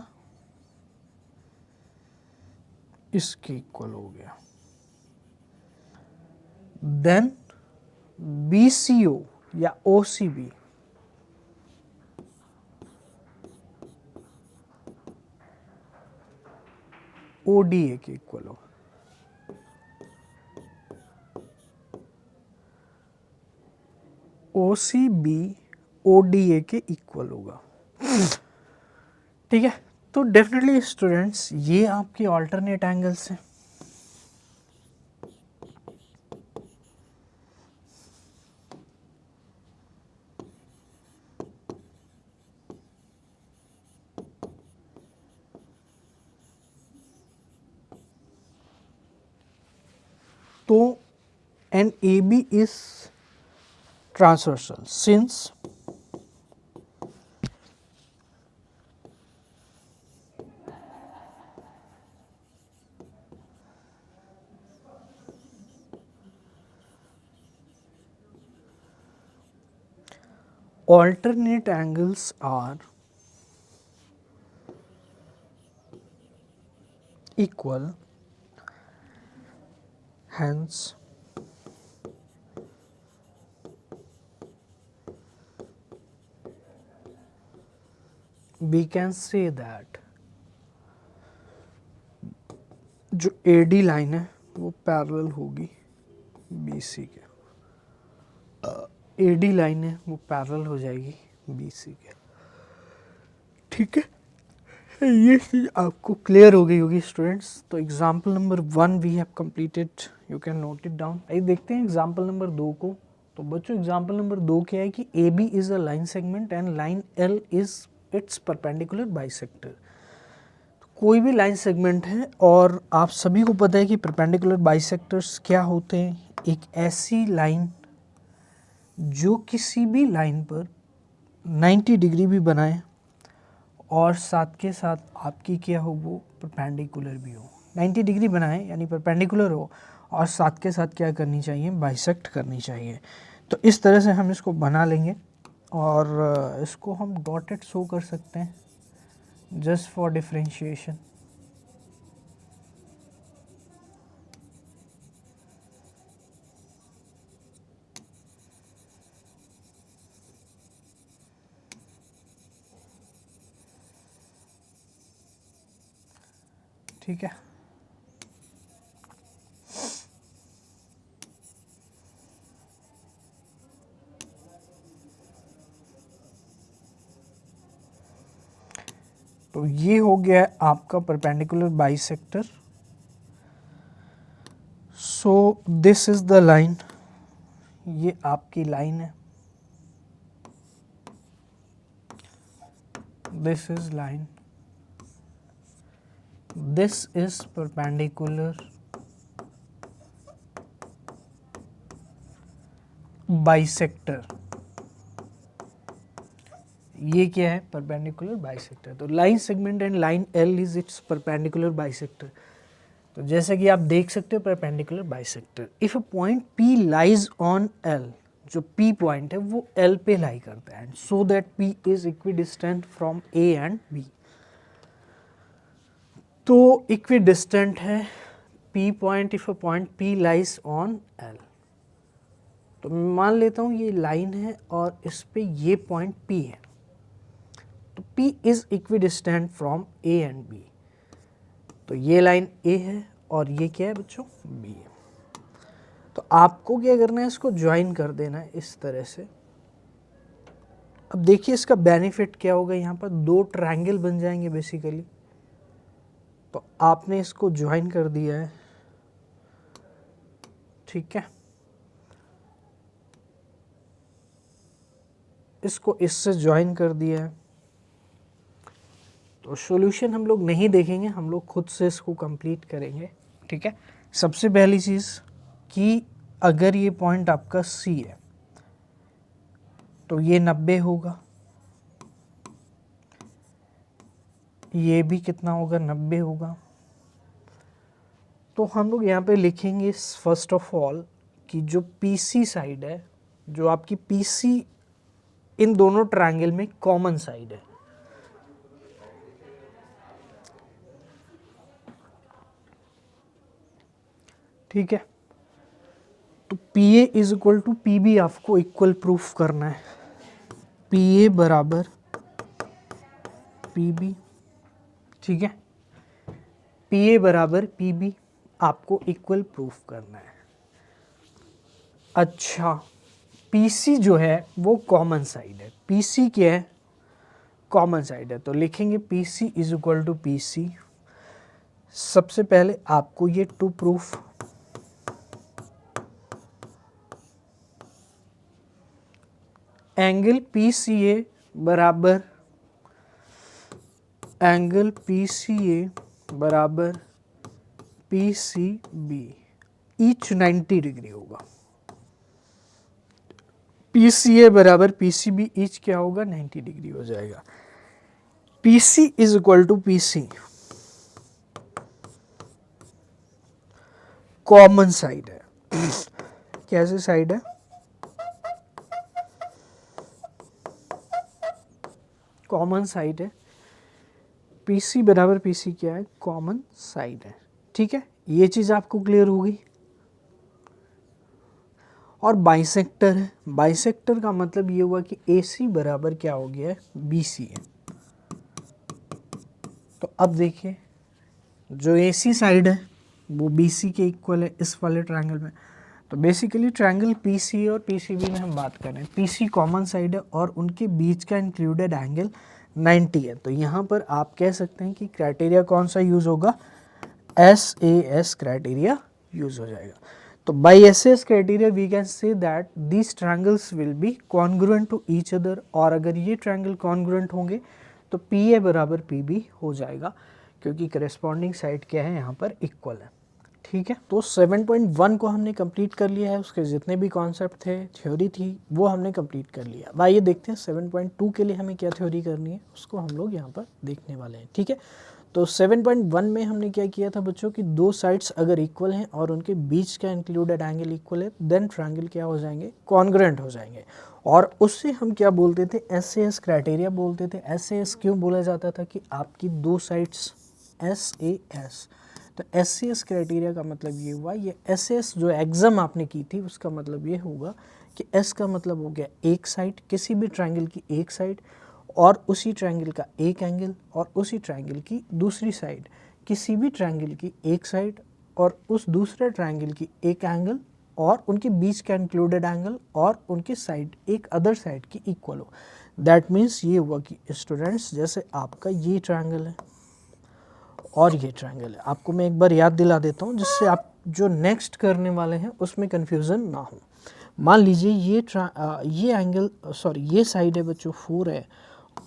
इसके इक्वल हो गया। देन BCO या OCB ODA के इक्वल हो। OCB ODA के इक्वल होगा। ठीक है, तो डेफिनेटली स्टूडेंट्स ये आपके ऑल्टरनेट एंगल्स हैं। तो an AB is transversal since alternate angles are equal, hence we can say that जो AD लाइन है वो पैरेलल होगी BC के, AD लाइन है वो पैरेलल हो जाएगी BC के। ठीक है, ये चीज़ आपको क्लियर हो गई होगी स्टूडेंट्स। तो example number 1 we have completed, you can note it down. आइए देखते हैं एग्जाम्पल नंबर 2 को। तो बच्चों एग्जाम्पल नंबर 2 क्या है कि AB is a line segment and line L is its perpendicular bisector. कोई भी लाइन सेगमेंट है और आप सभी को पता है कि परपेंडिकुलर बाइसेक्टर्स क्या होते हैं। एक ऐसी लाइन जो किसी भी लाइन पर 90 डिग्री भी बनाए और साथ के साथ आपकी क्या हो, वो परपेंडिकुलर भी हो। 90 डिग्री बनाए यानी परपेंडिकुलर हो और साथ के साथ क्या करनी चाहिए, बाइसेक्ट करनी चाहिए। तो इस तरह से हम इसको बना लेंगे और इसको हम डॉटेड शो कर सकते हैं जस्ट फॉर डिफरेंशिएशन। ठीक है, तो ये हो गया है आपका perpendicular bisector. So this is the line, ये आपकी लाइन है। this is line, this is perpendicular bisector, ये क्या है, परपेंडिकुलर बाइसेक्टर। तो line segment and line L is its perpendicular bisector. तो जैसे कि आप देख सकते हो perpendicular bisector, if a point P lies on L, जो पी पॉइंट है वो एल पे लाई करता है, so that P is equidistant from A and B. तो इक्विडिस्टेंट है P point if a point P lies on L. तो मैं मान लेता हूँ ये लाइन है और इस पे ये पॉइंट P है, तो P is equidistant from A and B। तो ये लाइन A है और ये क्या है बच्चों, B है। तो आपको क्या करना है, इसको ज्वाइन कर देना है इस तरह से। अब देखिए इसका बेनिफिट क्या होगा, यहाँ पर दो ट्रायंगल बन जाएंगे बेसिकली। तो आपने इसको ज्वाइन कर दिया है, ठीक है, इसको इससे ज्वाइन कर दिया है। तो सॉल्यूशन हम लोग नहीं देखेंगे, हम लोग खुद से इसको कंप्लीट करेंगे, ठीक है। सबसे पहली चीज़ कि अगर ये पॉइंट आपका C है तो ये 90 होगा, ये भी कितना होगा, 90 होगा। तो हम लोग यहाँ पे लिखेंगे फर्स्ट ऑफ ऑल कि जो PC साइड है, जो आपकी PC इन दोनों ट्रायंगल में कॉमन साइड है, ठीक है। तो PA is equal to PB आपको इक्वल प्रूफ करना है, PA बराबर PB, ठीक है, PA बराबर PB आपको इक्वल प्रूफ करना है। अच्छा, PC जो है वो कॉमन साइड है, PC क्या है, कॉमन साइड है। तो लिखेंगे PC is equal to PC। सबसे पहले आपको ये टू प्रूफ, एंगल PCA बराबर एंगल PCA बराबर PCB ईच 90 डिग्री होगा। PCA बराबर PCB ईच क्या होगा, 90 डिग्री हो जाएगा। PC is equal to PC, common side है, कैसे साइड है, कॉमन साइड है। PC बराबर PC क्या है, कॉमन साइड है, ठीक है। ये चीज़ आपको क्लियर होगी। और बाइसेक्टर है, बाइसेक्टर का मतलब ये हुआ कि AC बराबर क्या हो गया है, BC है। तो अब देखिए जो AC साइड है वो BC के इक्वल है इस वाले ट्रायंगल में। तो बेसिकली ट्रायंगल PC और PCB में हम बात कर रहे हैं, PC कॉमन साइड है और उनके बीच का इंक्लूडेड एंगल 90 है। तो यहाँ पर आप कह सकते हैं कि क्राइटेरिया कौन सा यूज़ होगा, SAS क्राइटेरिया यूज़ हो जाएगा। तो by SAS criteria we can say that these triangles will be congruent to each other. और अगर ये ट्रायंगल कॉन्ग्रुएंट होंगे तो PA बराबर PB हो जाएगा, क्योंकि करेस्पॉन्डिंग साइड क्या है यहाँ पर इक्वल है, ठीक है। तो 7.1 को हमने कंप्लीट कर लिया है, उसके जितने भी कॉन्सेप्ट थे, थ्योरी थी, वो हमने कंप्लीट कर लिया। अब आइए देखते हैं 7.2 के लिए हमें क्या थ्योरी करनी है, उसको हम लोग यहाँ पर देखने वाले हैं, ठीक है। तो 7.1 में हमने क्या किया था बच्चों कि दो साइड्स अगर इक्वल हैं और उनके बीच का इंक्लूडेड एंगल इक्वल है, देन ट्रायंगल क्या हो जाएंगे, कॉन्ग्रुएंट हो जाएंगे। और उससे हम क्या बोलते थे, SAS क्राइटेरिया बोलते थे। SAS क्यों बोला जाता था कि आपकी दो साइड्स SAS। तो SAS क्राइटेरिया का मतलब ये हुआ, ये SAS जो एग्जाम आपने की थी उसका मतलब ये होगा कि S का मतलब हो गया एक साइड, किसी भी ट्रायंगल की एक साइड, और उसी ट्रायंगल का एक एंगल, और उसी ट्रायंगल की दूसरी साइड, किसी भी ट्रायंगल की एक साइड और उस दूसरे ट्रायंगल की एक एंगल, और उनके बीच का इंक्लूडेड एंगल और उनकी साइड एक अदर साइड की इक्वल हो। दैट मीन्स ये हुआ कि स्टूडेंट्स जैसे आपका ये ट्रायंगल है और ये ट्रायंगल है, आपको मैं एक बार याद दिला देता हूँ जिससे आप जो नेक्स्ट करने वाले हैं उसमें कन्फ्यूज़न ना हो। मान लीजिए ये एंगल ये साइड है बच्चों 4 है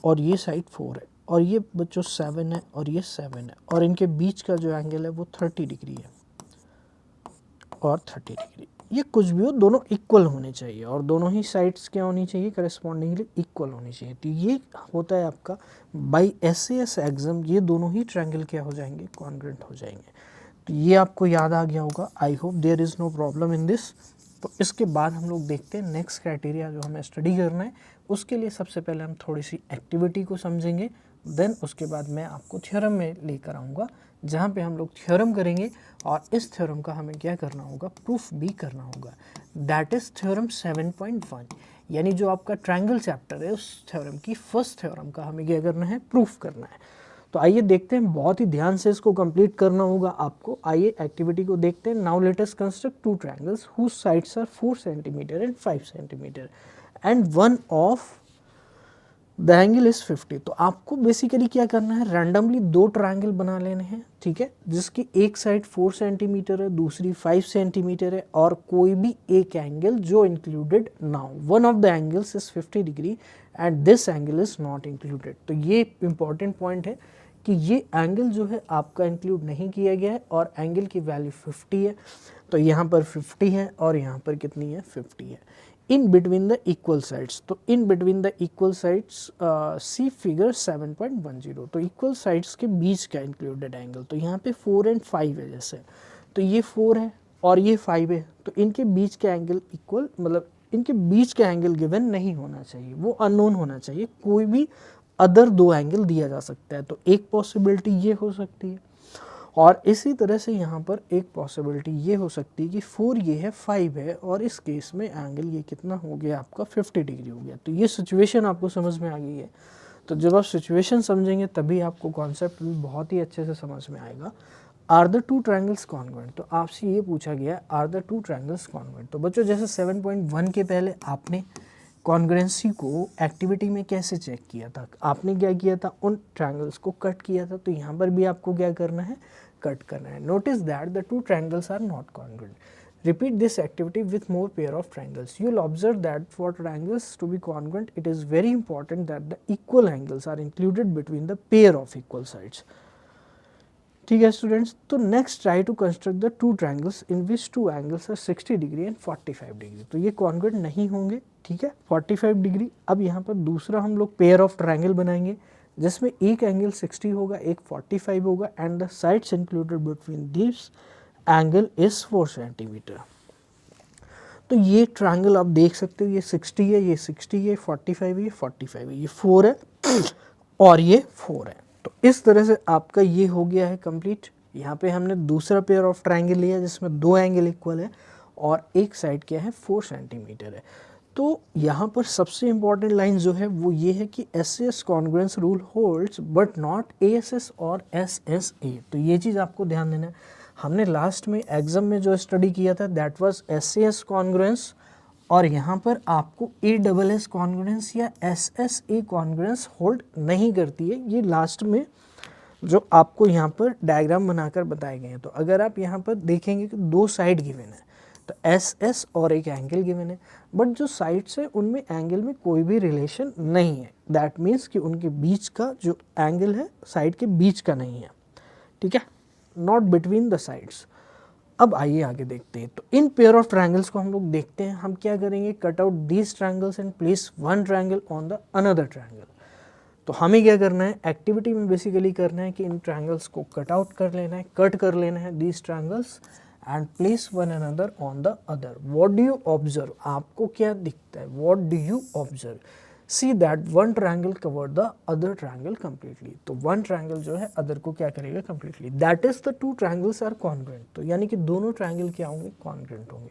और ये साइड 4 है, और ये बच्चों 7 है और ये 7 है, और इनके बीच का जो एंगल है वो 30 डिग्री है और 30 डिग्री। ये कुछ भी हो, दोनों इक्वल होने चाहिए और दोनों ही साइड्स क्या होनी चाहिए, करस्पॉन्डिंगली इक्वल होनी चाहिए। तो ये होता है आपका बाई SAS एग्जाम, ये दोनों ही ट्रायंगल क्या हो जाएंगे, कॉन्ग्रुएंट हो जाएंगे। तो ये आपको याद आ गया होगा। I hope there is no problem in this. तो इसके बाद हम लोग देखते हैं नेक्स्ट क्राइटेरिया जो हमें स्टडी करना है। उसके लिए सबसे पहले हम थोड़ी सी एक्टिविटी को समझेंगे, देन उसके बाद मैं आपको थ्योरम में लेकर आऊँगा, जहाँ पे हम लोग थ्योरम करेंगे और इस थ्योरम का हमें क्या करना होगा, प्रूफ भी करना होगा। दैट इज़ थ्योरम 7.1, यानी जो आपका ट्रायंगल चैप्टर है उस थ्योरम की फर्स्ट थ्योरम का हमें क्या करना है, प्रूफ करना है। तो आइए देखते हैं, बहुत ही ध्यान से इसको कंप्लीट करना होगा आपको। आइए एक्टिविटी को देखते हैं। Now let us construct two triangles whose sides are 4 centimetre and 5 centimetre and one of the angle is 50। तो आपको बेसिकली क्या करना है, रैंडमली दो ट्रायंगल बना लेने हैं, ठीक है, जिसकी एक साइड 4 सेंटीमीटर है, दूसरी 5 सेंटीमीटर है, और कोई भी एक एंगल जो इंक्लूडेड ना हो। One of the angles is 50 degree and this angle is not included. तो ये इंपॉर्टेंट पॉइंट है कि ये एंगल जो है आपका इंक्लूड नहीं किया गया है और एंगल की वैल्यू 50 है। तो यहाँ पर 50 है और यहाँ पर कितनी है, 50 है। In between the equal sides, तो in between the equal sides see figure 7.10। तो इक्वल साइड्स के बीच का इंक्लूडेड एंगल, तो यहाँ पे 4 एंड 5 है, जैसे तो ये 4 है और ये 5 है, तो इनके बीच का एंगल इक्वल, मतलब इनके बीच का एंगल गिवन नहीं होना चाहिए, वो अननोन होना चाहिए। कोई भी अदर दो एंगल दिया जा सकता है। तो एक पॉसिबिलिटी ये हो सकती है, और इसी तरह से यहाँ पर एक पॉसिबिलिटी ये हो सकती है कि 4 ये है, 5 है, और इस केस में एंगल ये कितना हो गया आपका, 50 डिग्री हो गया। तो ये सिचुएशन आपको समझ में आ गई है। तो जब आप सिचुएशन समझेंगे तभी आपको कॉन्सेप्ट भी बहुत ही अच्छे से समझ में आएगा। Are the two triangles congruent, तो आपसे ये पूछा गया are the two triangles congruent. तो बच्चों जैसे 7.1 के पहले आपने कॉन्ग्रुएंसी को एक्टिविटी में कैसे चेक किया था, आपने क्या किया था, उन ट्रायंगल्स को कट किया था। तो यहाँ पर भी आपको क्या करना है, कट करना है। Notice that the two triangles are not congruent. Repeat this activity with more pair of triangles. You will observe that for triangles to be congruent, it is very important that the equal angles are included between the pair of equal sides. ठीक है students, तो next try to construct the two triangles in which two angles are 60 degree and 45 degree. तो ये congruent नहीं होंगे, ठीक है, 45 degree. अब यहाँ पर दूसरा हम लोग पेयर ऑफ ट्रायंगल बनाएंगे जिसमें एक एंगल 60 होगा, एक 45 होगा, and the sides included between this angle is 4 centimetre. तो ये ट्रायंगल आप देख सकते हो, ये 60 है, ये 60 है, 45 है, ये 45 है, ये 4 है और ये 4 है। तो इस तरह से आपका ये हो गया है कंप्लीट। यहाँ पे हमने दूसरा पेयर ऑफ ट्रायंगल लिया जिसमें दो एंगल इक्वल है और एक साइड क्या है, 4 सेंटीमीटर है। तो यहाँ पर सबसे इंपॉर्टेंट लाइन जो है वो ये है कि SAS congruence rule holds but not ASS और SSA। तो ये चीज़ आपको ध्यान देना है। हमने लास्ट में एग्जाम में जो स्टडी किया था दैट वाज SAS कॉन्ग्रुएंस, और यहाँ पर आपको ASS कॉन्ग्रुएंस या SSA कॉन्ग्रुएंस होल्ड नहीं करती है। ये लास्ट में जो आपको यहाँ पर डायग्राम बनाकर बताए गए हैं। तो अगर आप यहाँ पर देखेंगे कि दो साइड गिवन है, तो SS और एक एंगल गिवन है, बट जो साइड्स है उनमें एंगल में कोई भी रिलेशन नहीं है। दैट मीन्स कि उनके बीच का जो एंगल है साइड के बीच का नहीं है, ठीक है, नॉट बिटवीन द साइड्स। अब आइए आगे देखते हैं। तो इन पेयर ऑफ ट्रायंगल्स को हम लोग देखते हैं। हम क्या करेंगे, cut out these triangles and place one triangle on the another triangle. तो हमें क्या करना है, एक्टिविटी में बेसिकली करना है कि इन ट्रायंगल्स को कट आउट कर लेना है, कट कर लेना है these triangles and place one another on the other. What do you observe, आपको क्या दिखता है, what do you observe, see that one triangle cover the other triangle completely. तो वन ट्रायंगल जो है अदर को क्या करेगा, completely. That is the two triangles are congruent. तो यानी कि दोनों ट्रायंगल क्या होंगे, कॉन्ग्रुएंट होंगे।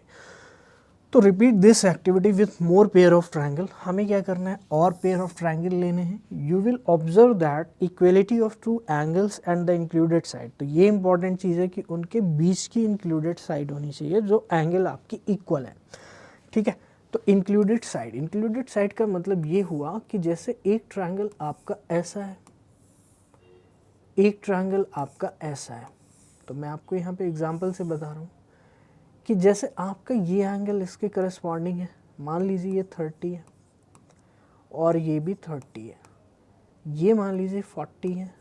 तो repeat this activity with more pair of triangle. हमें क्या करना है, और पेयर ऑफ ट्रायंगल लेने हैं। You will observe that equality of to angles and the included side. तो ये इंपॉर्टेंट चीज़ है कि उनके बीच की इंक्लूडेड साइड होनी चाहिए जो एंगल आपकी इक्वल है, ठीक है। तो इंक्लूडेड साइड का मतलब ये हुआ कि जैसे एक ट्रायंगल आपका ऐसा है, एक ट्रायंगल आपका ऐसा है। तो मैं आपको यहाँ पे एग्जांपल से बता रहा हूँ कि जैसे आपका ये एंगल इसके करस्पॉन्डिंग है, मान लीजिए ये 30 है और ये भी 30 है, ये मान लीजिए 40 है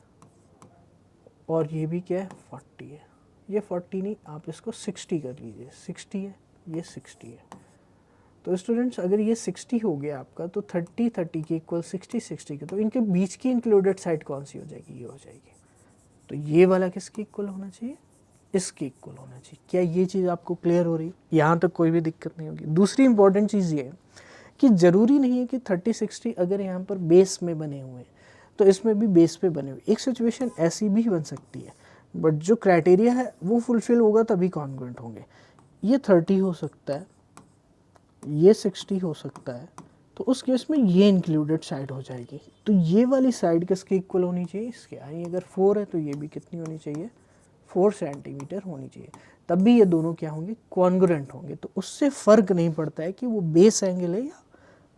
और ये भी क्या है 40 है, ये 40 नहीं, आप इसको 60 कर लीजिए, 60 है, ये 60 है। तो स्टूडेंट्स अगर ये 60 हो गया आपका तो 30 30 के इक्वल 60 60 के, तो इनके बीच की इंक्लूडेड साइड कौन सी हो जाएगी, ये हो जाएगी। तो ये वाला किसके इक्वल होना चाहिए, इसके इक्वल होना चाहिए। क्या ये चीज़ आपको क्लियर हो रही है, यहाँ तक कोई भी दिक्कत नहीं होगी। दूसरी इंपॉर्टेंट चीज़ ये है कि ज़रूरी नहीं है कि 30 60 अगर यहाँ पर बेस में बने हुए हैं तो इसमें भी बेस पे बने हुए, एक सिचुएशन ऐसी भी बन सकती है, बट जो क्राइटेरिया है वो फुलफिल होगा तभी कॉन्ग्रुएंट होंगे। ये 30 हो सकता है, ये 60 हो सकता है, तो उस केस में ये इंक्लूडेड साइड हो जाएगी। तो ये वाली साइड किसके इक्वल होनी चाहिए, इसके। यानी अगर 4 है तो ये भी कितनी होनी चाहिए, 4 सेंटीमीटर होनी चाहिए, तब भी ये दोनों क्या होंगे, कॉन्ग्रुएंट होंगे। तो उससे फ़र्क नहीं पड़ता है कि वो बेस एंगल है या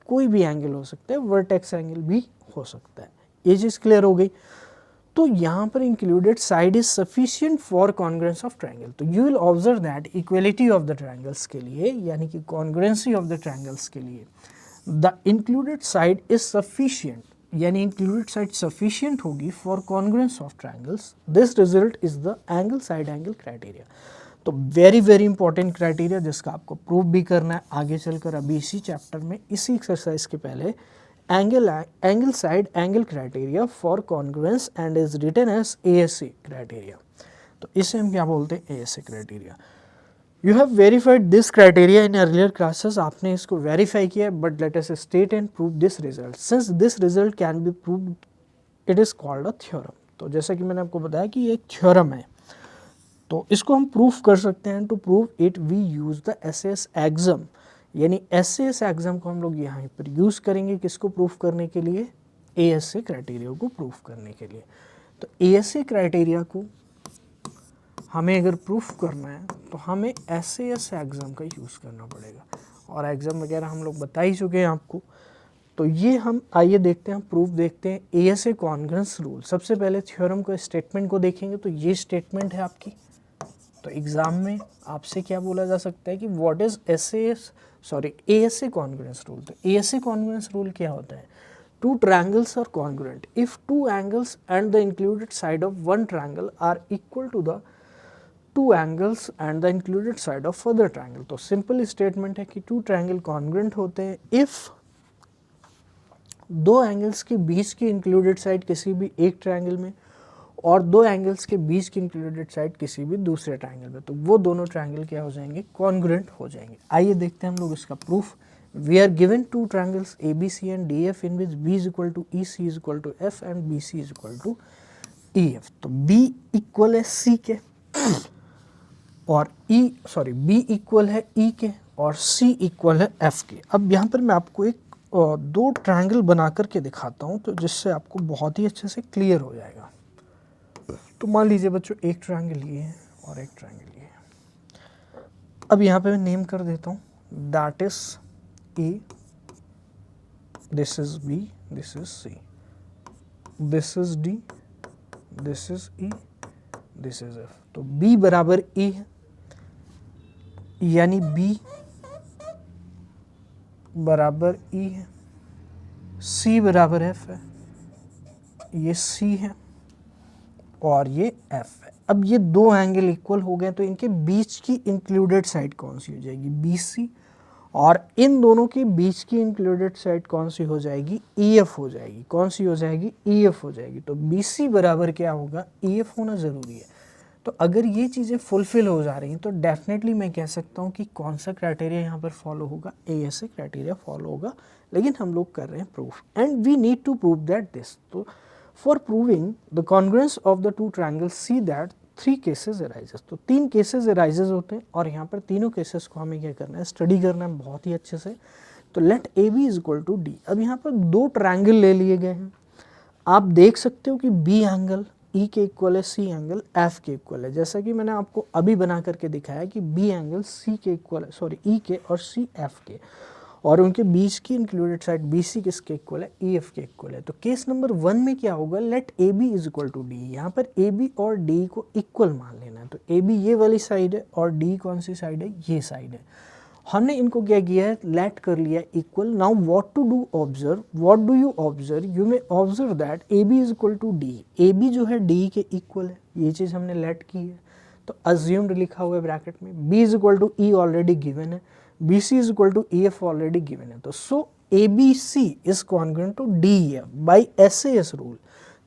कोई भी एंगल हो सकता है, वर्टेक्स एंगल भी हो सकता है। ये चीज़ क्लियर हो गई। तो यहाँ पर included side is sufficient for congruence of triangle. तो you will observe that equality of the triangles के लिए, यानी कि कॉन्ग्रुएंसी ऑफ द ट्रायंगल्स के लिए, the included side is sufficient, यानी इंक्लूडेड साइड सफिशिएंट होगी for congruence of triangles. This result is the angle side angle criteria. तो very important criteria जिसका आपको प्रूव भी करना है आगे चलकर, अभी इसी चैप्टर में, इसी एक्सरसाइज के पहले, angle side angle criteria for congruence and is written as ASA criteria। तो इसे हम क्या बोलते हैं, ASA criteria। You have verified this criteria in earlier classes, आपने इसको वेरीफाई किया, but let us state and prove this result। Since this result can be proved, it is called a theorem। तो जैसा कि मैंने आपको बताया कि ये एक थ्योरम है, तो इसको हम प्रूफ कर सकते हैं। To prove it we use the SAS axiom, यानी SAS एग्जाम को हम लोग यहाँ पर यूज़ करेंगे, किसको प्रूफ करने के लिए, ASA क्राइटेरिया को प्रूफ करने के लिए। तो ASA क्राइटेरिया को हमें अगर प्रूफ करना है तो हमें SAS एग्जाम का यूज़ करना पड़ेगा, और एग्ज़ाम वगैरह हम लोग बता ही चुके हैं आपको। तो ये हम आइए देखते हैं, प्रूफ देखते हैं। ASA कॉन्ग्रुएंस रूल, सबसे पहले थ्योरम को, स्टेटमेंट को देखेंगे। तो ये स्टेटमेंट है आपकी। तो एग्ज़ाम में आपसे क्या बोला जा सकता है कि what is ASA congruence rule. तो ASA कॉन्ग्रुएंस रूल क्या होता है, two triangles are congruent if two angles and the included side of one triangle are equal to the two angles and the included side of other triangle. तो simple statement है कि to triangle congruent होते हैं if दो angles के बीच की included side किसी भी एक ट्रायंगल में और दो एंगल्स के बीच की इंक्लूडेड साइड किसी भी दूसरे ट्रायंगल में, तो वो दोनों ट्रायंगल क्या हो जाएंगे, कॉन्ग्रुएंट हो जाएंगे। आइए देखते हैं हम लोग इसका proof. We are given two triangles ABC and DF in which B is equal to E, C is equal to F and BC is equal to EF। तो B इक्वल है C के और B इक्वल है E के और C equal है F के। अब यहाँ पर मैं आपको एक दो ट्रायंगल बना करके दिखाता हूँ, तो जिससे आपको बहुत ही अच्छे से क्लियर हो जाएगा। तो मान लीजिए बच्चों, एक ट्रायंगल ये है और एक ट्रायंगल ये है। अब यहाँ पे मैं नेम कर देता हूँ, that is A, this is B, this is C, this is D, this is E, this is F। तो B बराबर A है, यानी B बराबर E है, C बराबर F है, ये C है और ये F है। अब ये दो एंगल इक्वल हो गए, तो इनके बीच की इंक्लूडेड साइड कौन सी हो जाएगी, BC, और इन दोनों के बीच की इंक्लूडेड साइड कौन सी हो जाएगी, EF हो जाएगी। कौन सी हो जाएगी, EF हो जाएगी। तो BC बराबर क्या होगा, EF होना ज़रूरी है। तो अगर ये चीज़ें फुलफिल हो जा रही हैं तो डेफिनेटली मैं कह सकता हूँ कि कौन सा क्राइटेरिया यहाँ पर फॉलो होगा, ASA क्राइटेरिया फॉलो होगा। लेकिन हम लोग कर रहे हैं proof, and we need to prove that this. तो for proving the congruence of the two triangles see that 3 cases arises. तो 3 केसेस अराइजेस होते हैं और यहाँ पर तीनों केसेस को हमें क्या करना है, स्टडी करना है बहुत ही अच्छे से। तो let AB is equal to D। अब यहाँ पर दो ट्रायंगल ले लिए गए हैं, आप देख सकते हो कि B एंगल E के इक्वल है, C एंगल F के इक्वल है। जैसा कि मैंने आपको अभी बना करके दिखाया कि B एंगल C के इक्वल है, E के और C F के, और उनके बीच की इंक्लूडेड साइड BC किसके इक्वल है, EF के इक्वल है। तो केस नंबर 1 में क्या होगा, let AB is equal to D। यहाँ पर AB और D को इक्वल मान लेना है। तो AB ये वाली साइड है और D कौन सी साइड है, ये साइड है। हमने इनको क्या किया है, लेट कर लिया equal. Now what to do, observe, what do you observe, you may observe that A B is equal to D, A B जो है डी के इक्वल है, ये चीज़ हमने लेट की है। तो अज्यूम्ड लिखा हुआ है ब्रैकेट में, B is equal to E already given है, B C is equal to E F already given है। तो so A B C is congruent to D F by S A S rule.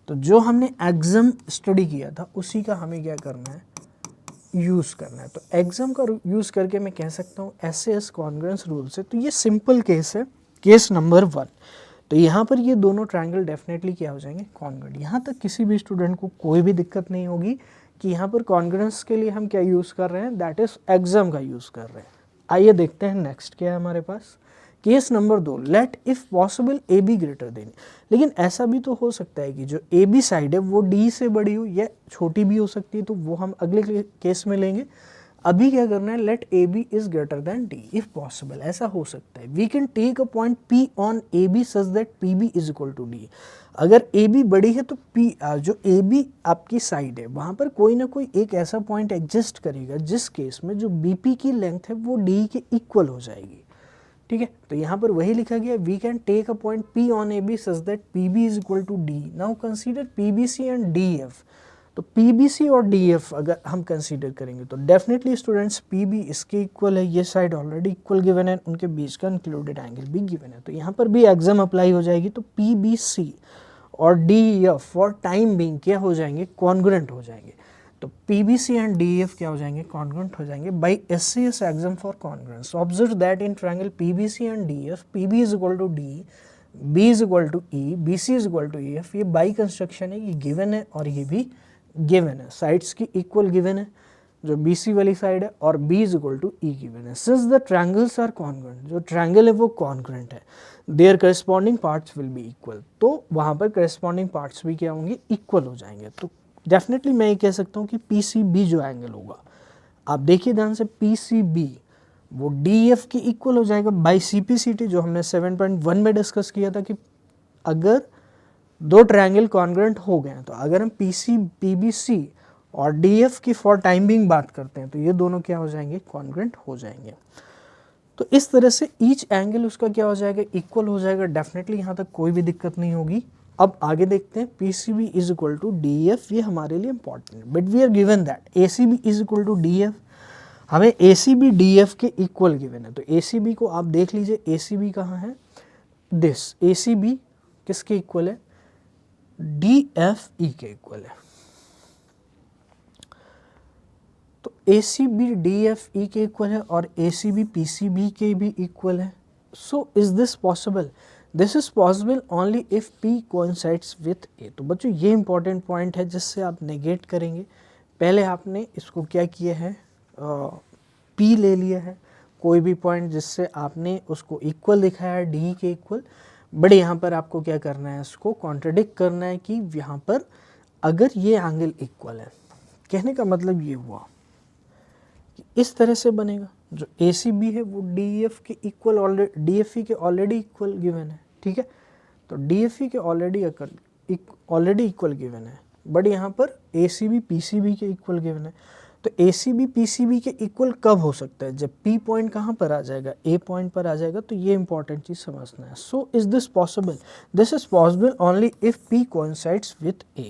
तो जो हमने exam study किया था उसी का हमें क्या करना है, यूज़ करना है। तो एग्जाम का यूज़ करके मैं कह सकता हूँ S A S congruence rule से। तो ये सिंपल केस है, केस नंबर 1। तो यहाँ पर ये दोनों ट्रायंगल डेफिनेटली क्या हो जाएंगे, कॉन्ग्रुएंट। यहाँ तक किसी भी स्टूडेंट को कोई भी दिक्कत नहीं होगी कि यहाँ पर कॉन्ग्रुएंस के लिए हम क्या यूज़ कर रहे हैं, दैट इज एग्जाम का यूज़ कर रहे हैं। आइए देखते हैं नेक्स्ट क्या है हमारे पास। Case number 2, let if possible A B greater than. लेकिन ऐसा भी तो हो सकता है कि जो ए बी साइड है वो डी से बड़ी हो या छोटी भी हो सकती है, तो वो हम अगले केस में लेंगे। अभी क्या करना है, let A B is greater than D if possible, ऐसा हो सकता है। We can take a point P on A B such that P B is equal to D. अगर ए बी बड़ी है तो पी जो ए बी आपकी साइड है वहाँ पर कोई ना कोई एक ऐसा पॉइंट एग्जिस्ट करेगा जिस केस में जो बी पी की लेंथ है वो डी के इक्वल हो जाएगी। ठीक है, तो यहाँ पर वही लिखा गया, we can take a point P on A B such that P B is equal to D. Now consider P B C and D F. तो पी बी सी और डी एफ अगर हम कंसीडर करेंगे तो definitely students P B इसके equal है, ये side already equal given है, उनके बीच का इंक्लूडेड एंगल भी गिवन है। तो यहाँ पर भी एग्जाम अप्लाई हो जाएगी। तो पी बी सी और D F for time being क्या हो जाएंगे, कॉन्ग्रुएंट हो जाएंगे। तो PBC एंड DF क्या हो जाएंगे, कॉन्ग्रुएंट हो जाएंगे by SCS axiom for congruence. Observe that in triangle PBC and DF PB is equal to D, B is equal to E, BC is equal to EF। ये by construction है, ये given है और ये भी given है, sides की equal given है जो BC वाली साइड है, और B is equal to E given है। Since the triangles are congruent, जो ट्रायंगल है वो कॉन्ग्रुएंट है, their corresponding parts will be equal. तो वहाँ पर करस्पॉन्डिंग पार्ट्स भी क्या होंगे, इक्वल हो जाएंगे। तो डेफिनेटली मैं ये कह सकता हूँ कि PCB जो एंगल होगा, आप देखिए ध्यान से, PCB वो DF के इक्वल हो जाएगा बाई CPCT, जो हमने 7.1 में डिस्कस किया था कि अगर दो ट्रायंगल कॉन्ग्रुएंट हो गए हैं तो अगर हम PBC और DF की फॉर टाइम बीइंग बात करते हैं तो ये दोनों क्या हो जाएंगे, कॉन्ग्रुएंट हो जाएंगे। तो इस तरह से ईच एंगल उसका क्या हो जाएगा, इक्वल हो जाएगा। डेफिनेटली यहाँ तक कोई भी दिक्कत नहीं होगी। अब आगे देखते हैं, PCB is equal to DF, ये हमारे लिए इंपॉर्टेंट है, but we are given that ACB is equal to DF। हमें ACB DF के इक्वल गिवन है। तो ACB को आप देख लीजिए, ACB कहाँ है, दिस ACB किसके इक्वल है, DFE के इक्वल है। तो ACB DFE के इक्वल है और ACB PCB के भी इक्वल है। So is this possible, this is possible only if P coincides with A। तो बच्चों ये इंपॉर्टेंट पॉइंट है जिससे आप नेगेट करेंगे। पहले आपने इसको क्या किया है, P ले लिया है, कोई भी पॉइंट जिससे आपने उसको इक्वल दिखाया है D के इक्वल, बट यहाँ पर आपको क्या करना है, इसको कॉन्ट्रडिक्ट करना है कि यहाँ पर अगर ये एंगल इक्वल है, कहने का मतलब ये हुआ कि इस तरह से बनेगा, जो ACB है वो DF के इक्वल ऑलरेडी, DFE के ऑलरेडी इक्वल गिवन है। ठीक है, तो DFE के ऑलरेडी इक्वल गिवन है, बट यहाँ पर ACB PCB के इक्वल गिवन है। तो ACB PCB के इक्वल कब हो सकता है, जब P पॉइंट कहाँ पर आ जाएगा, A पॉइंट पर आ जाएगा। तो ये इंपॉर्टेंट चीज़ समझना है। So is this possible, this is possible only if P coincides with A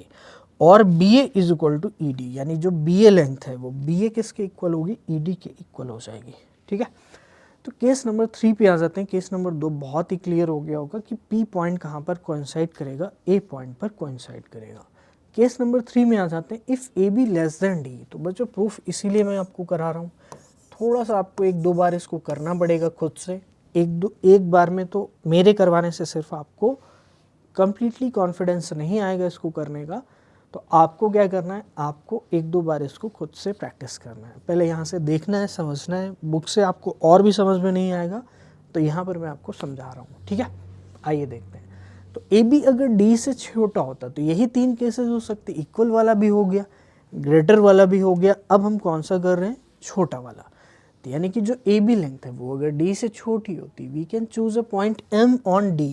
और BA is equal to ED, यानी जो BA लेंथ है वो BA किसके इक्वल होगी, ED के इक्वल हो जाएगी। ठीक है, तो केस नंबर 3 पे आ जाते हैं। केस नंबर 2 बहुत ही क्लियर हो गया होगा कि P पॉइंट कहाँ पर कोइंसाइड करेगा, A पॉइंट पर कोइंसाइड करेगा। केस नंबर 3 में आ जाते हैं, if AB less than D। तो बच्चों प्रूफ इसीलिए मैं आपको करा रहा हूँ, थोड़ा सा आपको 1-2 बार इसको करना पड़ेगा खुद से। एक बार में तो मेरे करवाने से सिर्फ आपको कंप्लीटली कॉन्फिडेंस नहीं आएगा इसको करने का। तो आपको क्या करना है, आपको 1-2 बार इसको खुद से प्रैक्टिस करना है। पहले यहाँ से देखना है, समझना है, बुक से आपको और भी समझ में नहीं आएगा तो यहाँ पर मैं आपको समझा रहा हूँ। ठीक है, आइए देखते हैं। तो AB अगर D से छोटा होता तो यही 3 केसेस हो सकते, इक्वल वाला भी हो गया, ग्रेटर वाला भी हो गया। अब हम कौन सा कर रहे हैं, छोटा वाला। तो यानी कि जो AB लेंथ है वो अगर D से छोटी होती, we can choose a point M on D।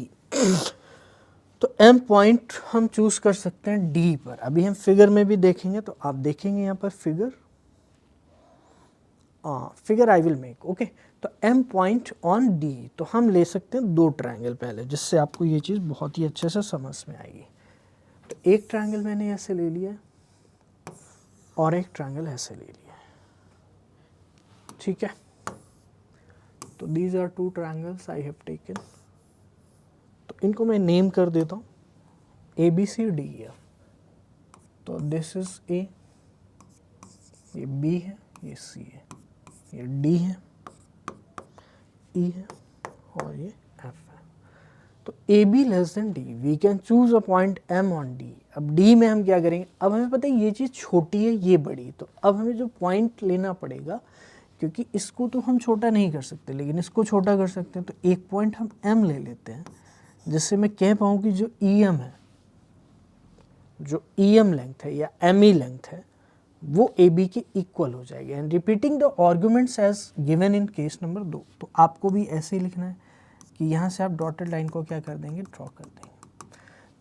तो M पॉइंट हम चूज कर सकते हैं D पर। अभी हम फिगर में भी देखेंगे, तो आप देखेंगे यहाँ पर figure, figure I will make, okay. तो M पॉइंट ऑन D, तो हम ले सकते हैं दो ट्रायंगल पहले, जिससे आपको ये चीज़ बहुत ही अच्छे से समझ में आएगी। तो एक ट्रायंगल मैंने ऐसे ले लिया और एक ट्रायंगल ऐसे ले लिया, ठीक है। तो these are two triangles I have taken. तो इनको मैं नेम कर देता हूँ ABCDEF। तो दिस इज A, ये B है, ये C है, ये D है, E है और ये F है। तो AB less than D, we can choose a point M on D। अब D में हम क्या करेंगे, अब हमें पता है ये चीज़ छोटी है, ये बड़ी, तो अब हमें जो पॉइंट लेना पड़ेगा, क्योंकि इसको तो हम छोटा नहीं कर सकते लेकिन इसको छोटा कर सकते हैं, तो एक पॉइंट हम M ले लेते हैं, जिससे मैं कह पाऊँ कि जो EM है, जो EM लेंथ है या ME लेंथ है, वो AB के इक्वल हो जाएगी। And repeating the arguments as given in case number 2। तो आपको भी ऐसे ही लिखना है कि यहाँ से आप डॉटेड लाइन को क्या कर देंगे, ड्रॉ कर देंगे।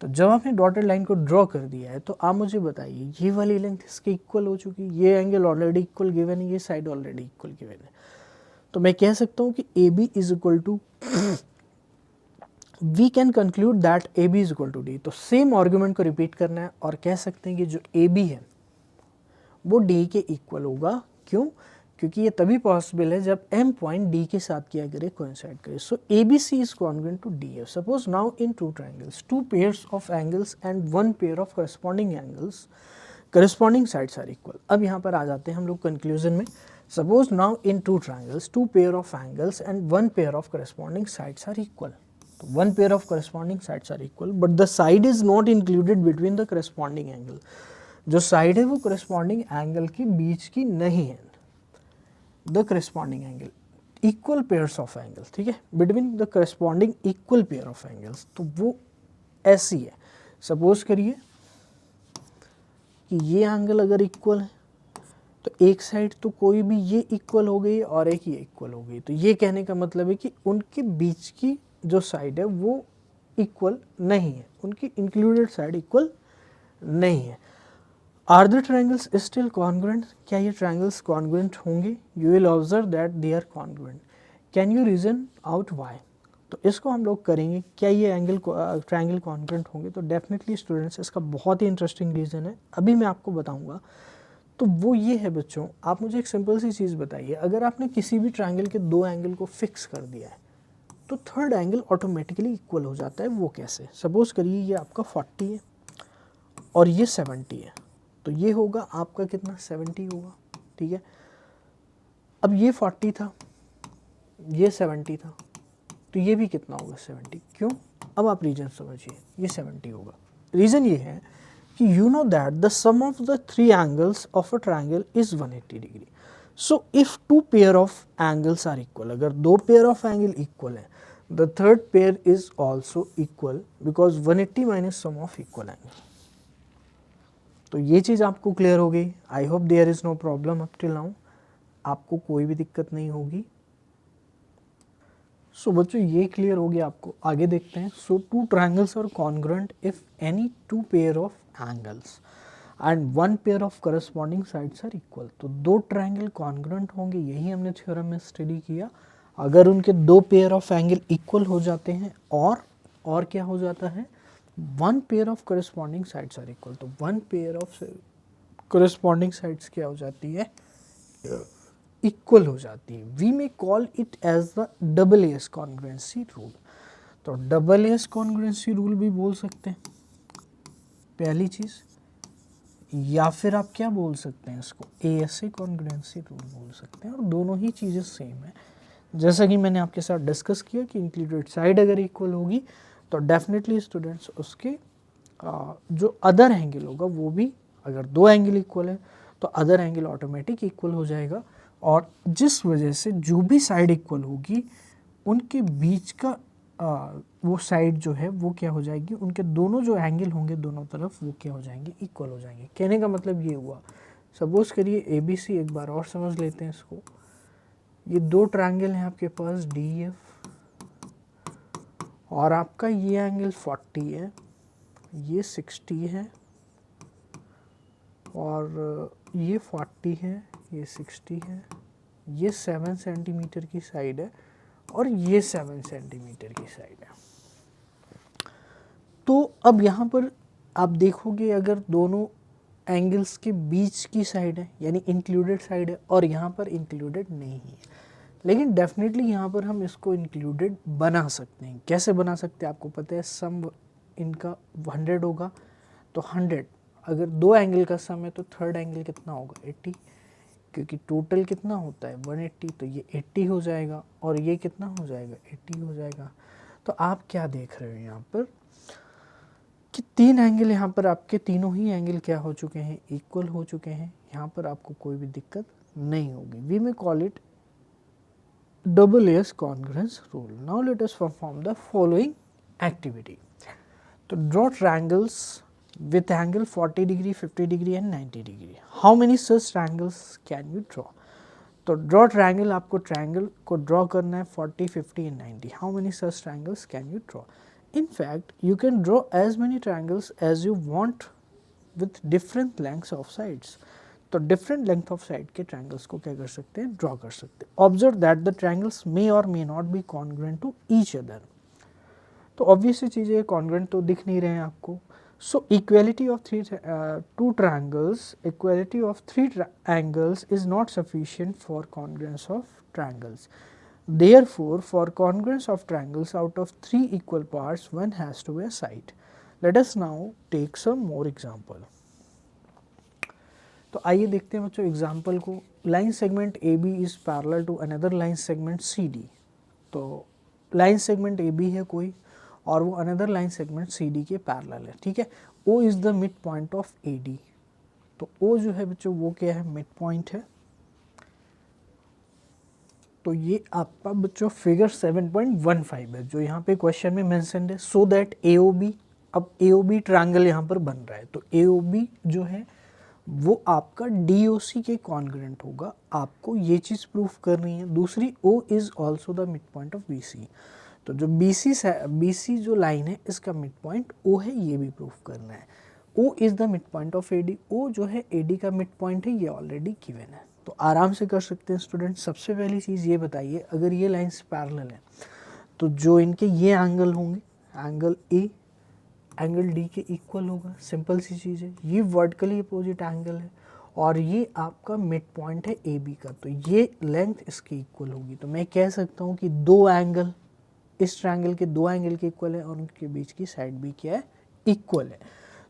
तो जब आपने डॉटेड लाइन को ड्रॉ कर दिया है, तो आप मुझे बताइए ये वाली लेंथ इसके इक्वल हो चुकी है, ये एंगल ऑलरेडी इक्वल गिवन है, ये साइड ऑलरेडी इक्वल गिवन है। तो मैं कह सकता हूँ कि AB is equal to, we can conclude that AB is equal to D। तो सेम आर्गुमेंट को रिपीट करना है और कह सकते हैं कि जो AB है वो D के इक्वल होगा। क्यों? क्योंकि ये तभी पॉसिबल है जब M पॉइंट D के साथ क्या करे, कोइंसाइड करे। So ABC is congruent to DF। Suppose now in two triangles, two pairs of angles and one pair of corresponding angles, corresponding sides are equal. अब यहाँ पर आ जाते हैं हम लोग कंक्लूजन में। Suppose now in two triangles, two pair of angles and one pair of corresponding sides are equal. तो one pair of corresponding sides are equal, but the side is not included between the corresponding angle. जो side है वो corresponding angle के बीच की नहीं है। The corresponding angle, equal pairs of angles, ठीक है, between the corresponding equal pair of angles, तो वो ऐसी है। सपोज करिए कि ये एंगल अगर इक्वल है, तो एक साइड तो कोई भी ये इक्वल हो गई और एक ये इक्वल हो गई। तो ये कहने का मतलब है कि उनके बीच की जो साइड है वो इक्वल नहीं है, उनकी इंक्लूडेड साइड इक्वल नहीं है। Are the triangles still congruent, क्या ये ट्रायंगल्स कॉन्ग्रुएंट होंगे? You will observe that they are congruent. Can you reason out why? तो इसको हम लोग करेंगे, क्या ये एंगल ट्रायंगल कॉन्ग्रुएंट होंगे? तो डेफिनेटली स्टूडेंट्स इसका बहुत ही इंटरेस्टिंग रीज़न है, अभी मैं आपको बताऊंगा। तो वो ये है बच्चों, आप मुझे एक सिंपल सी चीज़ बताइए, अगर आपने किसी भी ट्रायंगल के दो एंगल को फिक्स कर दिया है तो थर्ड एंगल ऑटोमेटिकली इक्वल हो जाता है। वो कैसे? सपोज करिए ये आपका 40 है और ये 70 है, तो ये होगा आपका कितना, 70 होगा, ठीक है। अब ये 40 था, ये 70 था, तो ये भी कितना होगा, 70। क्यों? अब आप रीजन समझिए, ये 70 होगा। रीज़न ये है कि you know that the sum of the three angles of a triangle is 180 degree. So if two pair of angles are equal, अगर दो पेयर ऑफ एंगल इक्वल है, the third pair is also equal because 180 minus sum of equal angle. तो ये चीज़ आपको clear हो गई। I hope there is no problem up till now, आपको कोई भी दिक्कत नहीं होगी। सो बच्चों ये क्लियर हो गया आपको। आगे देखते हैं। So two triangles are congruent if any two pair of angles and one pair of corresponding sides are equal. तो दो ट्रायंगल कॉन्ग्रुएंट होंगे, यही हमने थ्योरम में स्टडी किया। अगर उनके दो पेयर ऑफ एंगल इक्वल हो जाते हैं और क्या हो जाता है, one pair of corresponding sides are equal. तो one pair of corresponding sides क्या हो जाती है, इक्वल हो जाती है। We may call it as the double S congruency rule. तो डबल एस कॉन्ग्रुएंसी रूल भी बोल सकते हैं पहली चीज़, या फिर आप क्या बोल सकते हैं इसको, ASA कॉन्ग्रुएंसी रूल बोल सकते हैं। और दोनों ही चीज़ें सेम है। जैसा कि मैंने आपके साथ डिस्कस किया कि इंक्लूडेड साइड अगर इक्वल होगी तो डेफिनेटली स्टूडेंट्स उसके जो अदर एंगल होगा वो भी, अगर दो एंगल इक्वल है तो अदर एंगल ऑटोमेटिक इक्वल हो जाएगा। और जिस वजह से जो भी साइड इक्वल होगी उनके बीच का वो साइड जो है वो क्या हो जाएगी, उनके दोनों जो एंगल होंगे दोनों तरफ वो क्या हो जाएंगे, इक्वल हो जाएंगे। कहने का मतलब ये हुआ, सपोज करिए ABC, एक बार और समझ लेते हैं इसको। ये दो ट्रायंगल हैं आपके पास DF, और आपका ये एंगल 40 है, ये 60 है, और ये 40 है, ये 60 है, ये 7 सेंटीमीटर की साइड है और ये 7 सेंटीमीटर की साइड है। तो अब यहाँ पर आप देखोगे अगर दोनों एंगल्स के बीच की साइड है यानी इंक्लूडेड साइड है और यहाँ पर इंक्लूडेड नहीं है, लेकिन डेफिनेटली यहाँ पर हम इसको इंक्लूडेड बना सकते हैं। कैसे बना सकते हैं आपको पता है, सम इनका 100 होगा तो 100, अगर दो एंगल का सम है तो थर्ड एंगल कितना होगा 80, क्योंकि टोटल कितना होता है 180, तो ये 80 हो जाएगा और ये कितना हो जाएगा 80 हो जाएगा। तो आप क्या देख रहे हो यहाँ पर कि तीन एंगल, यहाँ पर आपके तीनों ही एंगल क्या हो चुके हैं, इक्वल हो चुके हैं। यहाँ पर आपको कोई भी दिक्कत नहीं होगी। We may call it double S congruence rule. Now let us perform the following activity. To draw triangles with angle 40 degree, 50 degree and 90 degree. How many such triangles can you draw? तो draw triangle, आपको triangle को draw करना है 40, 50 and 90. How many such triangles can you draw? In fact, you can draw as many triangles as you want with different lengths of sides. तो different length of side के triangles को क्या कर सकते हैं, ड्रॉ कर सकते हैं। Observe that the triangles may और may not be congruent to each other. तो ऑब्वियस सी चीज़ है, कॉन्ग्रुएंट तो दिख नहीं रहे हैं आपको। So equality of two triangles, equality of three angles is not sufficient for congruence of triangles. Therefore, for congruence of triangles out of three equal parts, one has to be a side. Let us now take some more example. तो आइए देखते हैं बच्चों example को। Line segment A B is parallel to another line segment C D. तो line segment A B है कोई और वो another line segment C D के पैरेलल है, ठीक है। O is the midpoint of A D. तो ओ जो है बच्चों वो क्या है, मिड पॉइंट है। तो ये आपका बच्चों फिगर 7.15 है जो यहाँ पे क्वेश्चन में मेंशन्ड है। So that A O B, अब ए ओ बी ट्रायंगल यहाँ पर बन रहा है, तो ए ओ बी जो है वो आपका DOC के कॉन्ग्रुएंट होगा। आपको ये चीज़ प्रूफ करनी है। दूसरी, O is also the midpoint of BC। तो जो BC जो लाइन है इसका मिड पॉइंट O है, ये भी प्रूफ करना है। O is the midpoint of AD। O जो है AD का मिड पॉइंट है, ये ऑलरेडी गिवन है, तो आराम से कर सकते हैं स्टूडेंट। सबसे पहली चीज़ ये बताइए, अगर ये लाइन्स पैरेलल है तो जो इनके ये एंगल होंगे, एंगल A एंगल डी के इक्वल होगा। सिंपल सी चीज़ है। ये वर्टिकली अपोजिट एंगल है और ये आपका मिड पॉइंट है ए बी का, तो ये लेंथ इसकी इक्वल होगी। तो मैं कह सकता हूँ कि दो एंगल, इस ट्रायंगल के दो एंगल के इक्वल है और उनके बीच की साइड भी क्या है, इक्वल है।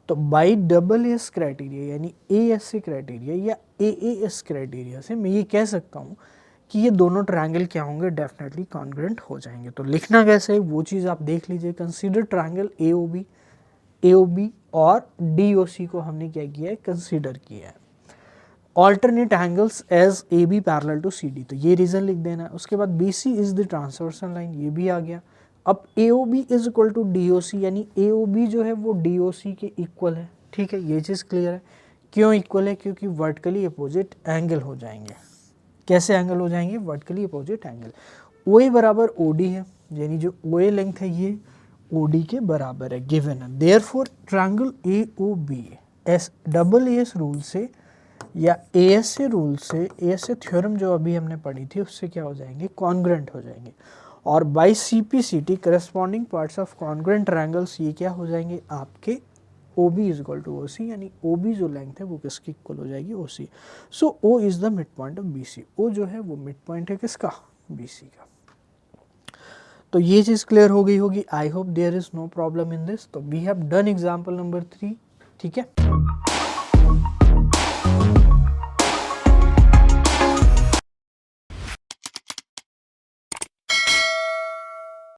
तो बाई डबल एस क्राइटेरिया यानी AS क्राइटेरिया या AAS क्राइटेरिया से मैं ये कह सकता हूँ कि ये दोनों ट्रायंगल क्या होंगे, डेफिनेटली कॉन्ग्रुएंट हो जाएंगे। तो लिखना कैसे है वो चीज़ आप देख लीजिए। कंसीडर ट्रायंगल AOB और DOC को हमने क्या किया है, कंसीडर किया है। Alternate angles as AB parallel to CD, तो ये रीजन लिख देना है। उसके बाद BC is the transversal line, ये भी आ गया। अब AOB is equal to DOC यानी AOB जो है वो DOC के इक्वल है, ठीक है। ये चीज़ क्लियर है। क्यों इक्वल है, क्योंकि वर्टिकली अपोजिट एंगल हो जाएंगे। कैसे एंगल हो जाएंगे, वर्टिकली अपोजिट एंगल। OA बराबर OD है, यानी जो OA लेंथ है ये OD के बराबर है, गिवन है। Therefore triangle AOB AS rule से या AS से रूल से, AS से थ्योरम जो अभी हमने पढ़ी थी उससे क्या हो जाएंगे, कॉन्ग्रुएंट हो जाएंगे। और by CPCT corresponding parts of congruent triangles ये क्या हो जाएंगे आपके OB is equal to OC, यानी OB जो लेंथ है वो किसकी इक्वल हो जाएगी, OC। So O is the midpoint of BC। O जो है वो मिड पॉइंट है किसका, BC का। तो ये चीज़ क्लियर हो गई होगी। I hope there is no problem in this. तो we have done example number 3, ठीक है।